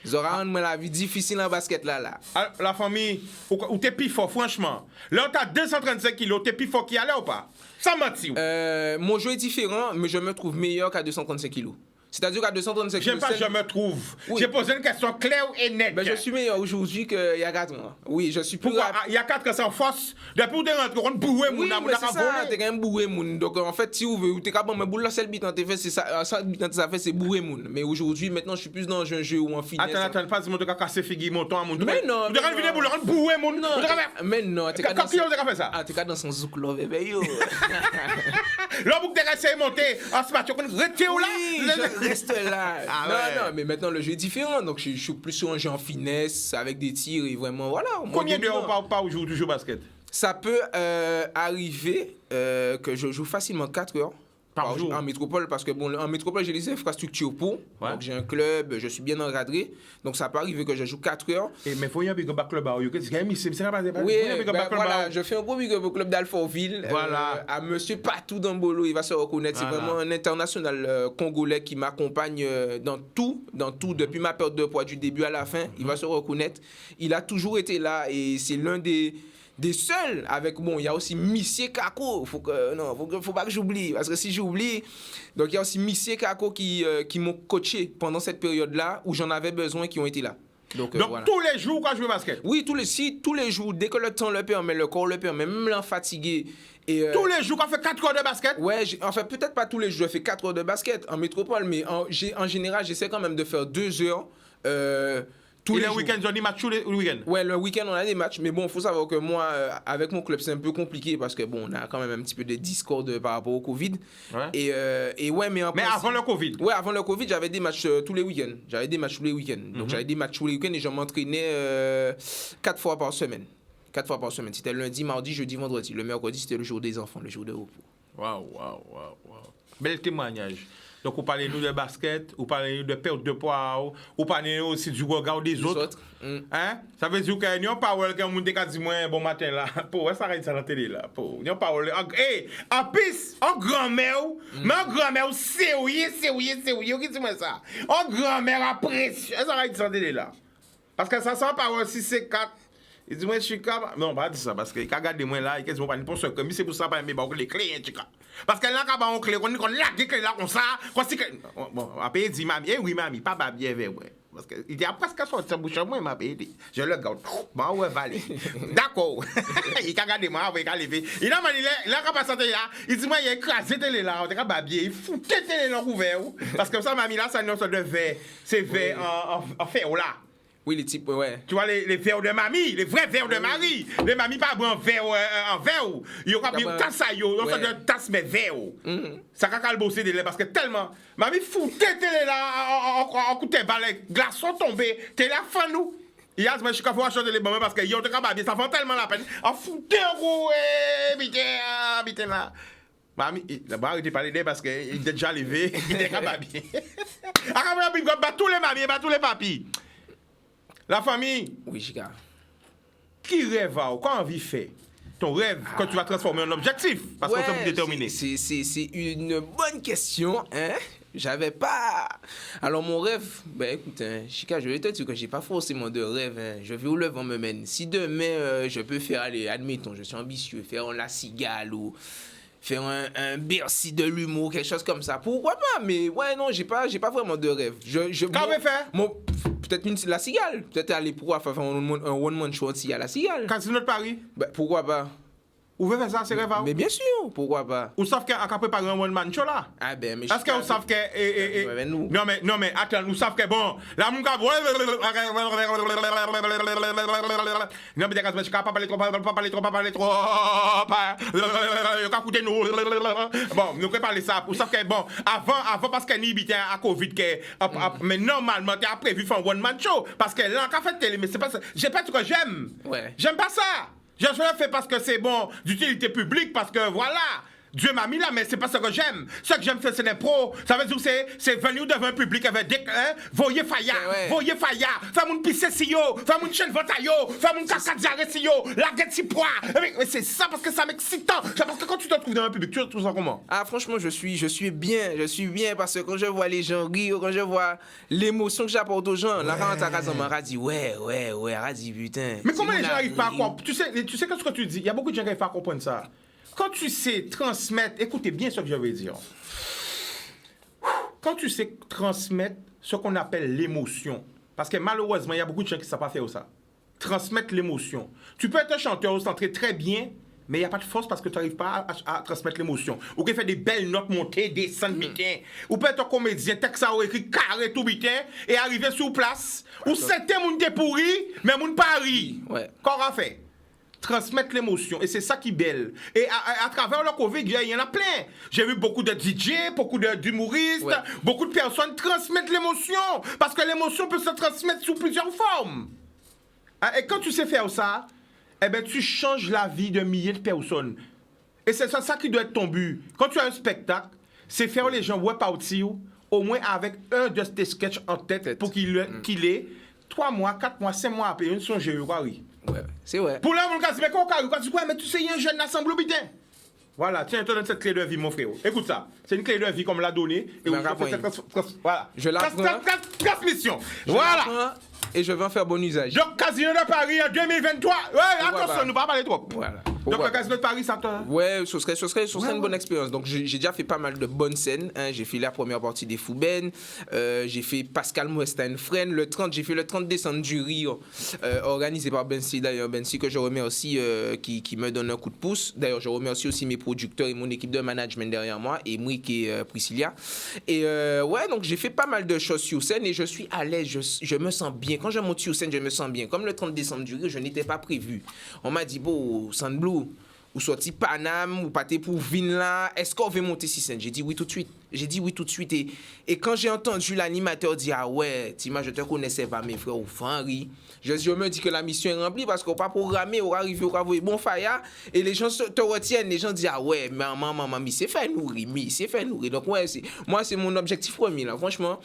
Ils auront rendu la vie difficile en basket là. La famille, ou t'es plus fort, franchement. Là, t'as 235 kilos, t'es plus fort qui allait ou pas? Ça mentit. Mon jeu est différent, mais je me trouve meilleur qu'à 235 kilos. C'est-à-dire qu'à 235 kilos... Je me trouve. Oui. J'ai posé une question claire et nette. Ben, je suis meilleur aujourd'hui qu'il y a 4 ans. Oui, je suis plus... Pourquoi? Il y a 4 ans, c'est en force. Depuis où t'es rentré, on bourré moun. Oui, mais c'est ça, t'es quand même bourré moun. Donc, en fait, si vous voulez, t'es capable, mais boule là, c'est le bitan, t'es fait, c'est ça, ça fait, c'est bourré moun. Mais aujourd'hui, maintenant, je suis plus dans un jeu où on finesse. Attends, pas si mon te cassé figui, mon temps, mon... Mais non, mais non. Boule, on bourré moun. Non, mais non, t'es capable de faire ça. Ah, t'es capable dans son zouk love, bébé, yo. Là, vous t'es resté monter, en ce match, restez où là? Oui, je reste là. Non, mais maintenant le jeu est différent, donc je suis plus sur un jeu en finesse, avec des tirs et vraiment, voilà. Combien d'heures par jour tu joues au basket? Ça peut arriver que je joue facilement 4 heures par jour en métropole, parce que bon, en métropole, j'ai les infrastructures pour, donc j'ai un club, je suis bien encadré, donc ça peut arriver que je joue 4 heures. Mais il faut y avoir un club, oui, voilà, je fais un gros big up au club d'Alfortville, à monsieur Patou Dambolo, il va se reconnaître, c'est vraiment un international congolais qui m'accompagne dans tout, depuis ma perte de poids du début à la fin, il va se reconnaître, il a toujours été là et c'est l'un des seuls avec, bon, il y a aussi Monsieur Kako, faut pas que j'oublie, parce que si j'oublie, donc il y a aussi Monsieur Kako qui m'ont coaché pendant cette période-là où j'en avais besoin, qui ont été là. Donc voilà. Tous les jours quand je joue au basket? Oui, tous les jours, dès que le temps le permet, le corps le permet, même l'enfatigué. Tous les jours, on fait 4 heures de basket? Ouais, enfin, peut-être pas tous les jours, je fais 4 heures de basket en métropole, mais en général, j'essaie quand même de faire 2 heures. Tous les week-ends, on a des matchs tous les week-ends? Ouais, le week-end, on a des matchs. Mais bon, il faut savoir que moi, avec mon club, c'est un peu compliqué parce que bon, on a quand même un petit peu de discorde par rapport au Covid. Ouais. Et ouais, mais avant le Covid? Ouais, avant le Covid, j'avais des matchs tous les week-ends. Donc, j'avais des matchs tous les week-ends et je m'entraînais 4 fois par semaine. 4 fois par semaine. C'était lundi, mardi, jeudi, vendredi. Le mercredi, c'était le jour des enfants, le jour de repos. Waouh. Bel témoignage. Donc, vous parlez nous de basket, vous parlez nous de perte de poids, vous parlez aussi du regard des autres. Hein? Ça veut dire que nous n'avons pas parlé quand on dit moi bon matin là. Pour ça arrête ça dans la télé là. Pour nous pas parlé. Eh, en plus, en grand-mère, mais en grand-mère sérieux, qui dit moi ça. En grand-mère après, ça arrête ça dans la télé là. Parce que ça sent pas aussi c'est 4. Il dit moi je suis capable. Non, pas dire ça parce que il regarde moi là, il quasiment pas pour ça comme c'est pour ça pas mais bon les clés en tout cas. Parce que là quand on clé on la clé là comme ça, quoi c'est que bon après dit mamie, oui mamie, papa bien vers ouais. Parce que il dit après que sorti sa bouche moi m'a payé. Je le garde. Bon ouais valé. D'accord. Il regarde moi avec lever. Il a manié là quand pas santé là, il dit moi il a écrasé télé là, on est babie, il fout télé là ouvert parce que ça mamie là ça non ça de verre, c'est verre en fer là. Oui, les types, ouais. Tu vois, les verres de mamie, les vrais verres de Marie. Les mamies pas en verre. Ils ont pas tasse ça, ils ont de tasse, mais verre. Ça a le bosser de lait parce que tellement. Mamie foutait télé là, en coup de balai, glaçons tombés, t'es là, fan nous. Il y a ce que je vais acheter les mamans parce qu'ils ont de cababie, ça fait tellement la peine. En foutait en gros, habitez là. Mamie, là-bas, il était pas l'aider parce qu'il est déjà levé, il était cababie. Après, il bat tous les mamies, bat tous les papis. La famille. Oui, Chica. Qui rêve quand envie fait ton rêve quand tu vas transformer en objectif parce qu'on s'est déterminé. C'est une bonne question, hein. J'avais pas. Alors mon rêve, ben écoute, hein, Chica, je vais te dire que j'ai pas forcément de rêve. Hein. Je vais où le vent me mène. Si demain je peux faire, allez, admettons, je suis ambitieux, faire La Cigale ou faire un Bercy de l'humour, quelque chose comme ça. Pourquoi pas? Mais ouais, non, j'ai pas vraiment de rêve. Qu'en veux faire? Peut-être La Cigale. Peut-être aller pour faire un one-man show aussi à La Cigale. Casino de Paris? Ben, pourquoi pas? Vous voulez faire ça, c'est rêve? Mais bien sûr, pourquoi pas? Vous savez qu'à préparer un one-man show là? Ah ben, mais est-ce que vous savez que... nous. Non mais, attends, vous savez que bon, là, mon gars... Non mais, je ne pas parler trop, bon, nous préparons ça. Vous savez que bon, avant parce qu'il y a à Covid, mais normalement, tu as prévu faire un one-man show. Parce que là, quand fait télé, mais c'est pas ça. J'ai pas ce que j'aime. Ouais. J'aime pas ça. Je le fais parce que c'est bon, d'utilité publique, parce que voilà, Dieu m'a mis là, mais c'est pas ce que j'aime. Ce que j'aime, c'est des pros. Ça veut dire que c'est venir devant un public avec des... voyez Faya, fais mon pisse si yo, fais mon chaîne vota yo, fais mon caca diarrhée si yo, la guette si poids. Mais c'est ça parce que ça m'excitant. C'est parce que quand tu te trouves dans un public, tu te trouves ça comment? Ah, franchement, je suis bien parce que quand je vois les gens rire, quand je vois l'émotion que j'apporte aux gens, là, quand ta on m'a dit, ouais, elle dit, putain. Mais comment les gens n'arrivent pas à comprendre? Tu sais ce que tu dis? Il y a beaucoup de gens qui n'arrivent pas à comprendre ça. Quand tu sais transmettre, écoutez bien ce que je veux dire. Quand tu sais transmettre ce qu'on appelle l'émotion, parce que malheureusement, il y a beaucoup de gens qui ne savent pas faire ça. Transmettre l'émotion. Tu peux être un chanteur centré très bien, mais il n'y a pas de force parce que tu n'arrives pas à transmettre l'émotion. Ou que tu fais des belles notes montées, descendre, bitin. Ou peut être un comédien, texte ça écrit carré tout bitin, et arriver sur place, où certains moun te pourri, mais moun pas ri. Ouais. Qu'aura fait? Transmettre l'émotion. Et c'est ça qui est belle. Et à travers le Covid, il y en a plein. J'ai vu beaucoup de DJ, beaucoup d'humoristes, beaucoup de personnes transmettre l'émotion. Parce que l'émotion peut se transmettre sous plusieurs formes. Et quand tu sais faire ça, eh ben, tu changes la vie de milliers de personnes. Et c'est ça qui doit être ton but. Quand tu as un spectacle, c'est faire les gens partir au moins avec un de tes sketchs en tête pour qu'il ait 3 mois, 4 mois, 5 mois après une songe oui. Ouais, c'est vrai. Pour là, mon gars, mais quand tu dis, mais tu sais, il y a un jeune assemblé, putain. Voilà, tiens, je te donne cette clé de vie, mon frère. Écoute ça. C'est une clé de vie qu'on me l'a donnée. Et voilà. Je la prends. Transmission. Voilà. Et je vais en faire bon usage. Donc, Casino de Paris en 2023. Ouais, attention, nous ne pas parler trop. Voilà. Donc, le Casino de Paris, ça te... Ouais, ce serait une bonne expérience. Donc, j'ai déjà fait pas mal de bonnes scènes. Hein. J'ai fait la première partie des Fouben. J'ai fait Pascal Mouestin Friend. J'ai fait le 30 décembre du Rire, organisé par Bensi, d'ailleurs. Bensi, que je remercie, qui me donne un coup de pouce. D'ailleurs, je remercie aussi mes producteurs et mon équipe de management derrière moi, et moi qui est Priscilla. Et ouais, donc j'ai fait pas mal de choses sur scène et je suis à l'aise. Je me sens bien. Quand je monte sur scène, je me sens bien. Comme le 30 décembre du Rire, je n'étais pas prévu. On m'a dit, bon, Sandblue, ou sorti Paname, ou pâté pour Vin là, est-ce qu'on veut monter sur scène? J'ai dit oui tout de suite. J'ai dit oui tout de suite. Et quand j'ai entendu l'animateur dire, ah ouais, Tima, je te connaissais pas, mes frères, au Fanry. Je me dis que la mission est remplie parce qu'on pas programmé, on va arriver, on va voir bon faya. Et les gens te retiennent, les gens disent, ah ouais, maman, c'est fait nourrir, c'est fait nourrir. Donc, ouais, c'est mon objectif premier, là, franchement.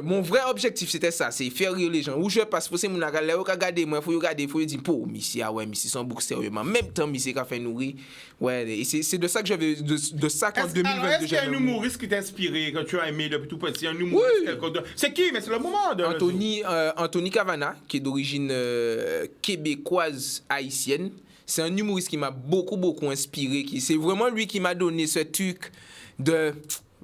Mon vrai objectif, c'était ça, c'est faire rire les gens. Où je passe, faut mon regarder, moi, faut regarder, faut dire, pour Missy, ah ouais, Missy, son bouc sérieusement. En même temps, Missy qui a fait nourrir. Ouais, et c'est de ça que j'avais, de ça qu'en 2022, alors, est-ce qu'il y a un humoriste qui t'a inspiré, que tu as aimé depuis tout petit, un humoriste quelconque? C'est qui? Mais c'est le moment de... Anthony Cavana, qui est d'origine québécoise haïtienne. C'est un humoriste qui m'a beaucoup inspiré. C'est vraiment lui qui m'a donné ce truc de...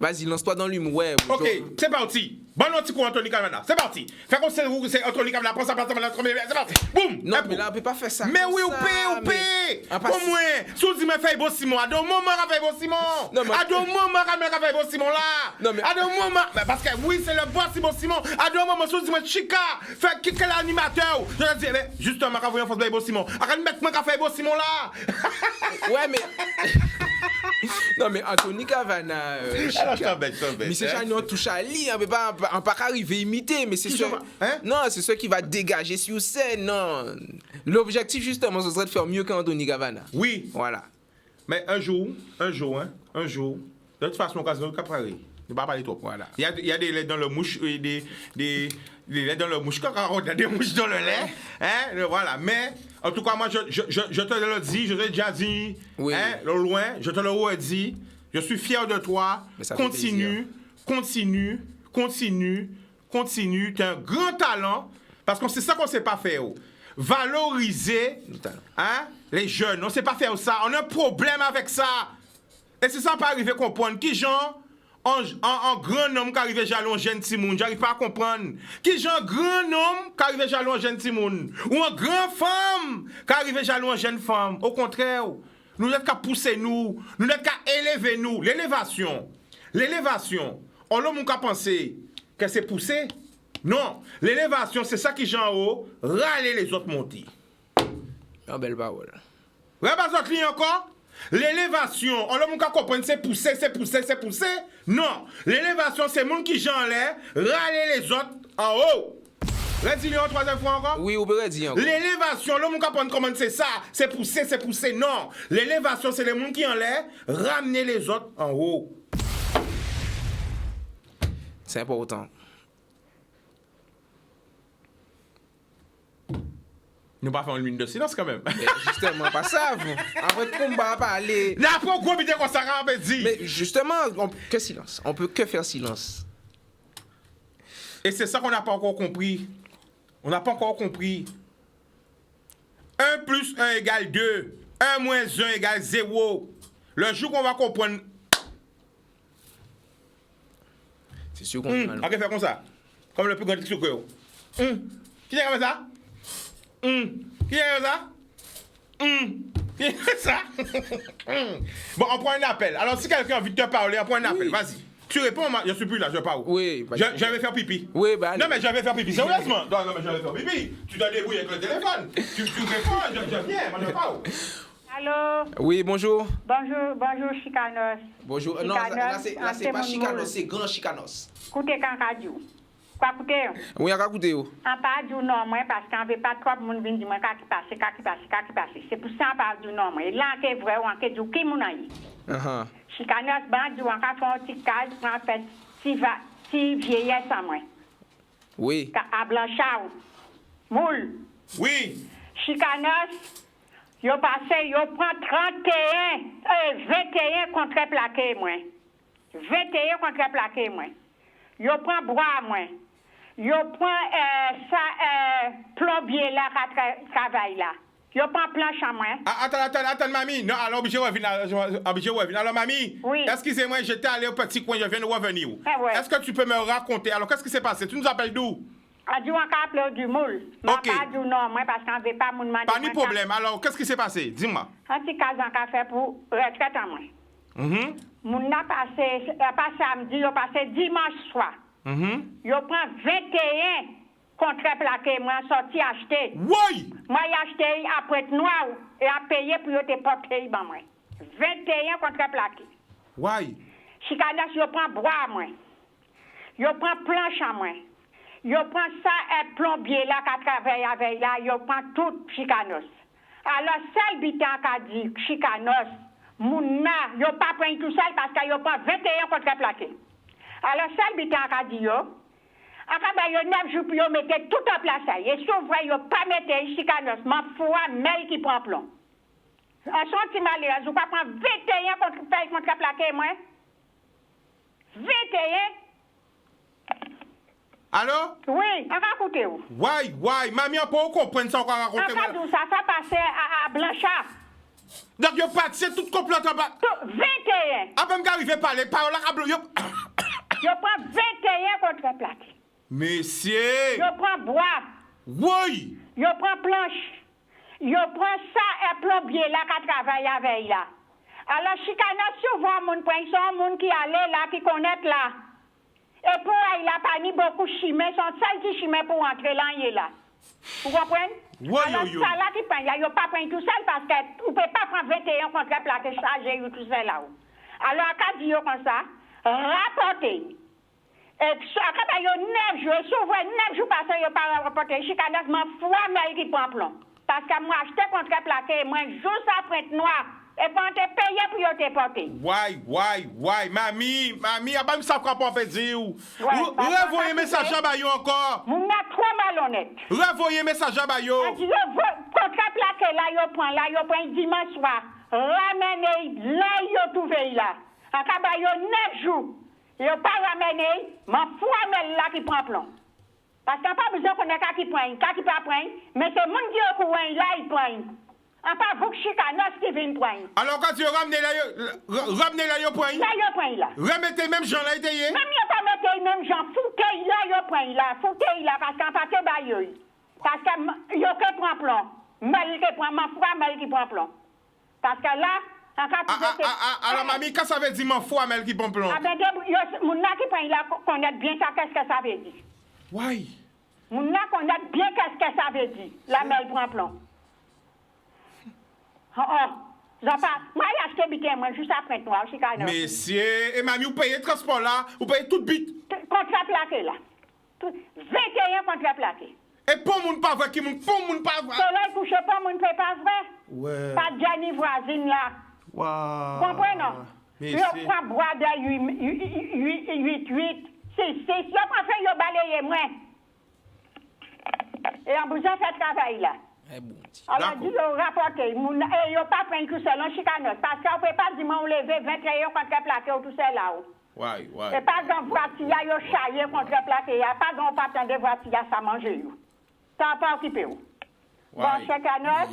Vas-y, lance-toi dans l'humour. Ouais, ok, c'est parti. Bon petit coup, Anthony Cavana. C'est parti. Fais qu'on sait où c'est Anthony Cavana. Prends sa place, c'est parti. Boum. Non, mais là, on peut pas faire ça. Mais oui, on peut. Au moins, si on dit, mais fais beau Simon. À deux moments, fais beau Simon. À deux moments, fais beau Simon là. Non, mais. À deux moments. Parce que oui, c'est le boss Simon. À deux moments, si on dit, mais Chica. Fais quel animateur. Je te dis, mais justement, quand vous voyez, faut beau Simon. Arrête de mettre moi, fais beau Simon là. Ouais, mais. Non, mais Anthony Cavana. Mais c'est ça, on touche à lire, on peut pas arriver à imiter, mais c'est sûr. Non, c'est ce qui va dégager sur scène, non. L'objectif, justement, ce serait de faire mieux qu'Anthony Cavana. Oui. Voilà. Mais un jour, de toute façon, quand on va parler, ne va pas parler trop. Voilà. Il y a des laits dans le mouche, des laits dans le mouche, quand on a des mouches dans le lait. Hein, voilà. Mais, en tout cas, moi, je te le dis, je te l'ai déjà dit, oui. Hein, au loin, je te le redis. Je suis fier de toi. Continue. Tu as un grand talent. Parce que c'est ça qu'on ne sait pas faire. Valoriser les jeunes. On ne sait pas faire ça. On a un problème avec ça. Et c'est ça qu'on peut arriver à comprendre. Qui genre, un grand homme qui arrive à jalon jeune Timoun, j'arrive pas à comprendre. Qui genre, grand homme qui arrive à jalon jeune Timoun. Ou une grande femme qui arrive à jalon jeune femme. Au contraire. Nous n'avons qu'à pousser nous n'avons qu'à élever nous. L'élévation, on n'a qu'à penser que c'est pousser. Non, l'élévation, c'est ça qui est en haut, râler les autres monter. Ah, belle parole. Ouais, pas autre ligne encore. L'élévation, on n'a qu'à comprendre, c'est pousser. Non, l'élévation, c'est le monde qui est en l'air, râler les autres en haut. Redis-le en troisième fois encore? Oui, on peut redire encore. L'élévation, l'homme qui comprend comment c'est ça, c'est pousser. Non, l'élévation, c'est les gens qui en l'air, ramener les autres en haut. C'est important. Nous pas faire une minute de silence quand même. Mais justement, pas ça, vous. Après, on va pas aller. N'a pas gros bidé qu'on s'arrête, mais dit. Mais justement, que silence. On peut que faire silence. Et c'est ça qu'on n'a pas encore compris. On n'a pas encore compris. 1 plus 1 égale 2. 1 moins 1 égale 0. Le jour qu'on va comprendre. C'est sûr qu'on va. On va faire comme ça. Comme le plus grand truc sur le Qui est comme ça? Qui est comme ça? Qui est comme ça? Bon, on prend un appel. Alors, si quelqu'un a envie de te parler, on prend un appel. Vas-y. Tu réponds, je suis plus là, je parle. Oui, je vais faire pipi. Oui, bah. Non, mais je vais faire pipi, sérieusement. Non, mais je vais faire pipi. Tu dois débrouiller avec le téléphone. Tu réponds, je viens, moi je parle. Allô? Oui, bonjour. Bonjour, Chicanos. Bonjour. Non, là, c'est pas Chicanos, c'est Grand Chicanos. Écoutez, quand radio. Quoi, écoutez? Oui, on va écouter. On parle du nom, moi, parce qu'on ne veut pas trop de monde venir dire, qu'est-ce qui passe. C'est pour ça qu'on parle du nom, moi. Et là, c'est vrai, on peut dire, qui m'en a eu? Chicanos, on va faire un petit cas pour en fait, si vieillesse à moi. Oui. À Blanchard. Moule. Oui. Chicanos, yo prend 21 contre-plaqué, moi. 21 contre-plaqué, moi. Yo prend bois, moi. Yo prend plombier là qui travaille là. Yo prend planche à moi. Attends, mamie. Non, alors, obligé de revenir. Alors, mamie, oui. Excusez-moi, j'étais allé au petit coin, je viens de revenir. Ouais. Est-ce que tu peux me raconter? Alors, qu'est-ce qui s'est passé? Tu nous appelles d'où? On appelle du moule. Ok. Pas du nom, moi, parce qu'on ne veut pas me demander. Pas de problème. Alors, qu'est-ce qui s'est passé? Dis-moi. Un petit cas en café pour retraite à moi. Mon a passé, pas samedi, il a passé dimanche soir. Il prend 21 contre-plaqué, moi, sorti acheter. Oui! Moi, j'ai acheté après noir et a payé pour te porter, moi. 21 contre-plaqué. Oui. Chicanos, yo prend bois moi. Yo prend planche à moi. Yo prend ça et plombier là qui travaille avec là, yo prend tout Chicanos. Alors seul bitan qu'a dit Chicanos, mouna, yo pas prend tout seul parce que yo prend 21 contreplaqué. Alors seul bitan qu'a dit yo, akaba yo 9 jours pour yo mettre tout en place. Et sauf yo pas mettre Chicanos, ma foi mail qui prend plomb. En senti malheureux, vous pas prendre 21 contreplaqué moi. 21. Allô? Oui, on va écouter où? Ouais, mamie, on peut comprendre ça, on va raconter. Ça passé à Blanchard. Donc, yo pas, c'est tout complot en bas. 21. Après, m'arrive à parler, parole à yo. Yo prend 21 contreplaqué. Monsieur. Yo prend bois. Oui. Yo prend planche. Yo prend ça et plombier là qui travaille avec là. Alors, Chicanos, souvent, mon point, sont monde qui allait là, qui connaît là. Et pour il a pas ni beaucoup de chimères, son seul petit chimère pour entrer là, il est là. Vous comprenez? Oui, alors, ça là qui prend, il n'y a pas pris tout seul parce que vous ne pouvez pas prendre 21 contreplaqué chargé tout seul là-haut. Alors, quand dit comme ça, rapportez. Et puis, quand il y a 9 jours, souvent 9 jours passés, il n'y a pas rapporté. Chicanos, m'en fout, mais il prend plomb. Parce que moi, acheté contreplaqué, moi, juste après noir. Et puis, on te paye pour te porter. Ouais. Mamie, a pas me ça qu'on peut dire. Revoyez message à Bayo encore. Mon a trop malhonnête. Revoyez message à Bayo. Quand yo contreplaqué là, yo prend dimanche soir. Ramenez là, yo trouvé là. En cas yo 9 jours. Yo pas ramené, m'en fous là qui prend plomb. Parce qu'on pas besoin qu'on ait qui prend, qui pas prendre, mais c'est moun qui au courant là, il prend. En pas vous Chicanos qui viennent prendre. Alors quand tu ramenez là, yo prend. Là, yo prend là. Remettez même Jean là, été. Même yo pas mettre même Jean, foutez là, yo prend là, foutez là, parce qu'en pas ba yo. Parce que yo que prend plomb. Mal qui prend, ma foi, mal qui prend plomb. Parce que là, en cas alors mamie, qu'est-ce que ça veut dire ma foi, mal qui prend plomb? Ah ben, moun là qui prend là, connaît bien ça, qu'est-ce que ça veut dire? Ouais. Moun là connaît bien qu'est-ce que ça veut dire, la mêle prend plomb. Moi, j'ai acheté bitin, moi, juste après toi, aussi, quand même. Messieurs, et mamie, vous payez le transport là, vous payez tout bit. Contreplaqué là. 21 contreplaqué. Et pour moun pas vrai, qui moun, pour moun pas vrai. Soleil couché pas, moun fait pas vrai. Ouais. Pas de Gianni voisine là. Waouh. Comprenez? Yo prend bois de 8, 6. Yo prend fait, yo balaye moi. Et en besoin de faire travail là. Alors, dit yo rapporté, et yo pas prendre tout seul en Chicanos, parce qu'on ne peut pas dire, on lever 21 contreplaqué tout seul là-haut. Ouais. Et pas dans voiture, yo chaillé contreplaqué, pas dans pas de voiture, ça mange yo. Ça pas occupé ou. Bon, Chicanos.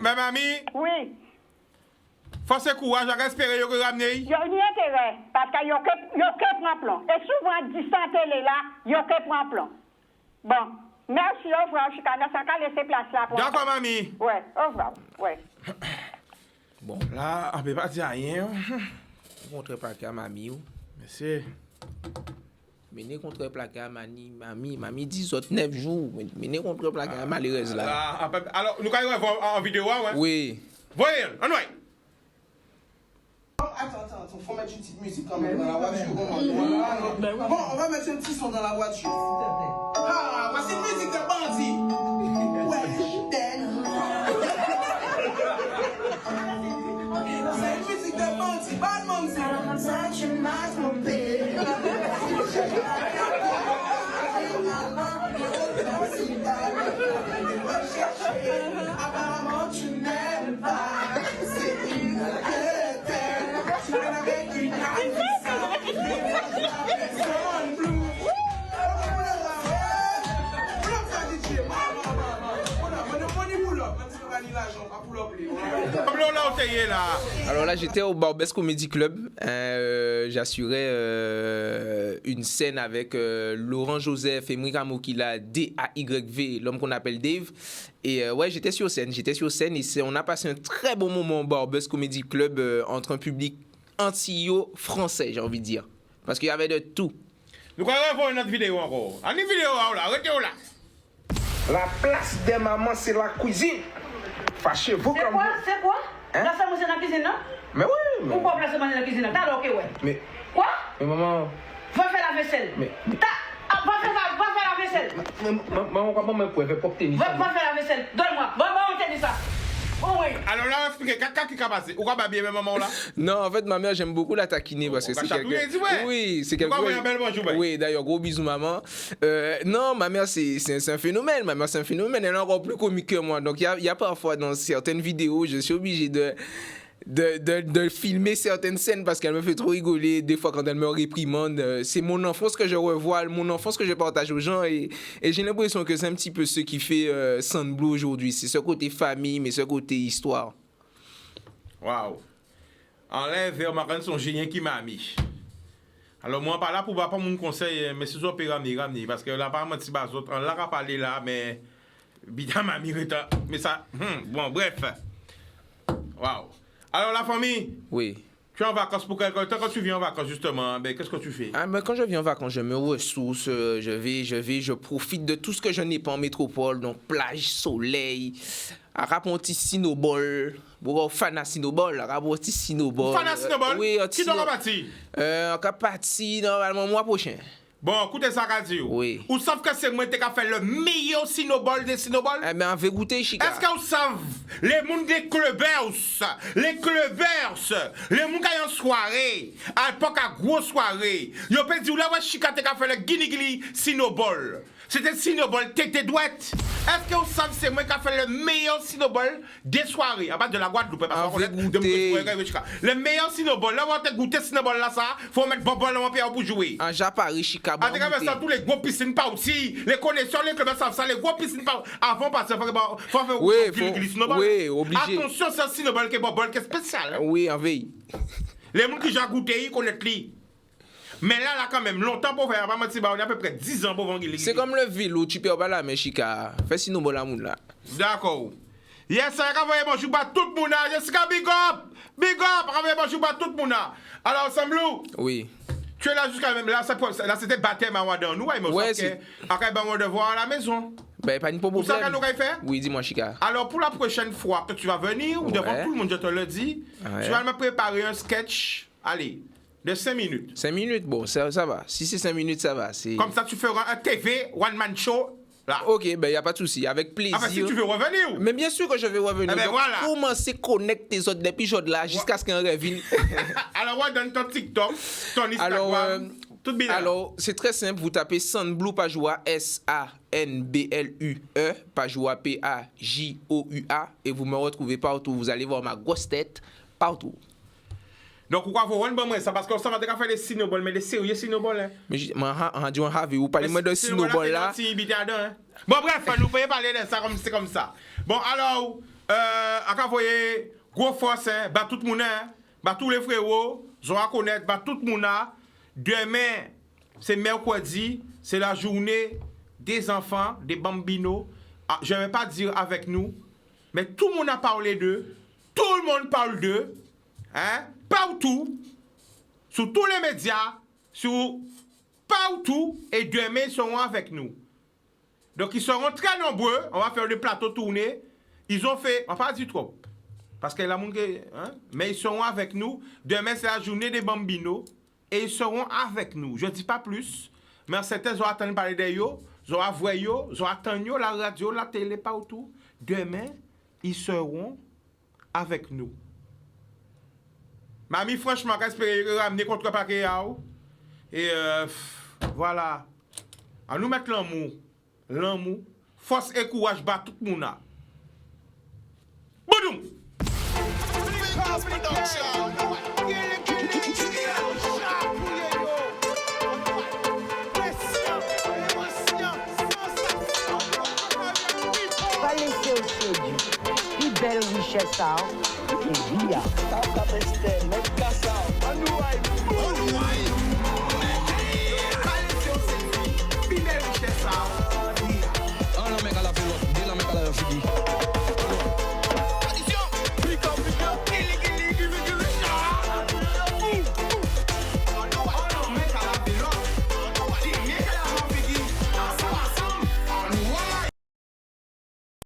Mais mamie. Oui. Faut ce courage, j'espère yo que ramener. Yo ni intérêt, parce que yo que prend plomb. Et souvent, 10 télé là, yo que prend plomb. Bon. Merci, au revoir, Chicanos, on va laisser place là pour. D'accord, mamie. Ouais, au revoir, ouais. Bon. Là, on peut pas dire rien. Contreplaqué à mamie. Merci. Mené contreplaqué à mamie 19 jours. Mené contreplaqué à malheureuse là. Alors, nous allons voir en vidéo, ouais? Oui. Voyez, on va. Attends, faut mettre une petite musique quand même dans la voiture. Bon, on va mettre un petit son dans la voiture. Ah, voici une musique de bandit. Ouais, c'est une musique de bandit, bad man. Apparemment, tu n'aimes pas. C'est une Alors là, j'étais au Barbès Comedy Club. J'assurais une scène avec Laurent Joseph et Mrika Mokila, D-A-Y-V, l'homme qu'on appelle Dave. Et ouais, j'étais sur scène et on a passé un très bon moment au Barbès Comedy Club entre un public antillais français, j'ai envie de dire. Parce qu'il y avait de tout. Nous allons voir une autre vidéo encore. Une vidéo là, arrêtez-vous là. La place des mamans, c'est la cuisine. Fâchez-vous comme C'est quoi? Hein? Là, ça, c'est dans la cuisine, non? Mais oui. Pourquoi placer manger dans la cuisine? T'as ok, ouais. Mais. Quoi? Mais maman. Va faire la vaisselle. Mais. Va faire la vaisselle. Maman, comment me pouvez faire pour tenir ça? Va faire la vaisselle. Donne-moi. Va, on te dit ça. Oh oui. Alors là, expliquez, qu'est-ce qui a passé? Ou quoi, bien, maman là? Non, en fait, ma mère, j'aime beaucoup la taquiner parce que c'est quelqu'un. Oui, c'est quelqu'un. Oui, d'ailleurs, gros bisous, maman. Non, ma mère, c'est un phénomène. Ma mère, c'est un phénomène. Elle est encore plus comique que moi. Donc, il y a parfois dans certaines vidéos, je suis obligé de filmer certaines scènes parce qu'elle me fait trop rigoler. Des fois, quand elle me réprimande, c'est mon enfance que je revois, mon enfance que je partage aux gens. Et j'ai l'impression que c'est un petit peu ce qui fait Sandblue aujourd'hui. C'est ce côté famille, mais ce côté histoire. Waouh. Enlève, on m'a son génie qui m'a mis. Alors, moi, pas là pour pas mon conseil, mais c'est ça, ramener, parce que là, pas menti, on l'a parlé là, mais. Bidam m'a mis, mais ça. Bon, bref. Waouh. Alors, la famille? Oui. Tu es en vacances pour quelque temps? Quand tu viens en vacances, justement, ben, qu'est-ce que tu fais? Ah, ben, quand je viens en vacances, je me ressource, je profite de tout ce que je n'ai pas en métropole, donc plage, soleil, raponti Sinobol, bon, fana Sinobol, raponti Sinobol. Fana Sinobol? Oui, qui t'en parti? On va partir normalement mois prochain. Bon, écoutez ça, radio. Oui. Vous savez que c'est moi qui a fait le meilleur Sinobol des Sinobol? Eh bien, on va goûter, Chica. Est-ce que vous savez, les gens des clubbers, les gens qui ont une soirée, à l'époque, à grosse soirée, ils ont dit, là, Chica qui a fait le guinigli Sinobol. C'était Sinobol tété douette. Est-ce que vous savez, c'est moi qui a fait le meilleur Sinobol des soirées, à part de la Guadeloupe, parce qu'on est le meilleur Sinobol. Là, on va goûter Sinobol là, ça, faut mettre Bobol dans mon pays pour jouer. En Japari, Chica. En tout cas, ça, tous les gros piscines pas aussi, les connexions, les clubs savent ça, les gros piscines pas avant, parce qu'il faut faire oui, obligé. Attention, c'est un Sinobol qui est Bobol, qui est spécial. Oui, en veille. Les gens qui ont goûté, ils connaissent lui. Mais là, quand même, longtemps pour faire, on a à peu près 10 ans pour vendre. C'est comme le vélo, tu peux pas là, mais Chica, fais sinon bon la moun là. D'accord. Yes, ça va envoyer bonjour à tout le monde. Jessica, big up, envoyer bonjour à tout le monde. Alors, Samblou. Oui. Tu es là jusqu'à même là, c'était baptême à Wadan. Nous, il me semble après, on va devoir à la maison. Ben, pas de problème. Vous savez ce qu'on va faire? Oui, dis-moi, Chica. Alors, pour la prochaine fois que tu vas venir, ou devant tout le monde, je te le dis, tu vas me préparer un sketch. Allez. De 5 minutes. 5 minutes, bon, ça va. Si c'est 5 minutes, ça va. Comme ça, tu feras un TV, one-man show, là. Ok, ben, il n'y a pas de souci. Avec plaisir. Ah, ben, si tu veux revenir. Mais bien sûr que je vais revenir. Ah, ben, voilà. Commencer à connecter tes autres épisodes là jusqu'à ce qu'on revienne. Alors, on donne ton TikTok, ton Instagram, tout bien. Alors, c'est très simple. Vous tapez Sandblue Pajoua, S-A-N-B-L-U-E, Pajoua, P-A-J-O-U-A, et vous me retrouvez partout. Vous allez voir ma grosse tête partout. Donc, pourquoi vous avez ça? Parce qu'on s'en va faire des Sinobol, mais des sérieux Sinobol. Hein? Mais je dis, vous parlez de Sinobol là. Bon, bref, nous pouvons parler de ça comme c'est comme ça. Bon, alors, vous voyez, gros force, hein, bah tout le monde, bah tous les frérots, je vais connaître, bah tout le monde. Demain, c'est mercredi, c'est la journée des enfants, des bambinos. Ah, je ne vais pas dire avec nous, mais tout le monde a parlé d'eux. Tout le monde parle d'eux. Hein? Partout, sur tous les médias, partout, et demain ils seront avec nous. Donc ils seront très nombreux, on va faire des plateaux tournés. Ils ont fait, on va pas dire trop, parce qu'il y a la monde, hein? Mais ils seront avec nous. Demain c'est la journée des bambinos, et ils seront avec nous. Je ne dis pas plus, mais certains vont attendre parler d'eux, ils vont voir, ils vont attendre la radio, la télé, partout. Demain, ils seront avec nous. Mamie, franchement, j'espère ramener contre paquet. Et voilà. À nous mettre l'amour, force et courage, bat tout le monde. Boudoum! Pas laisser au sédu. Plus belle richesse, et via.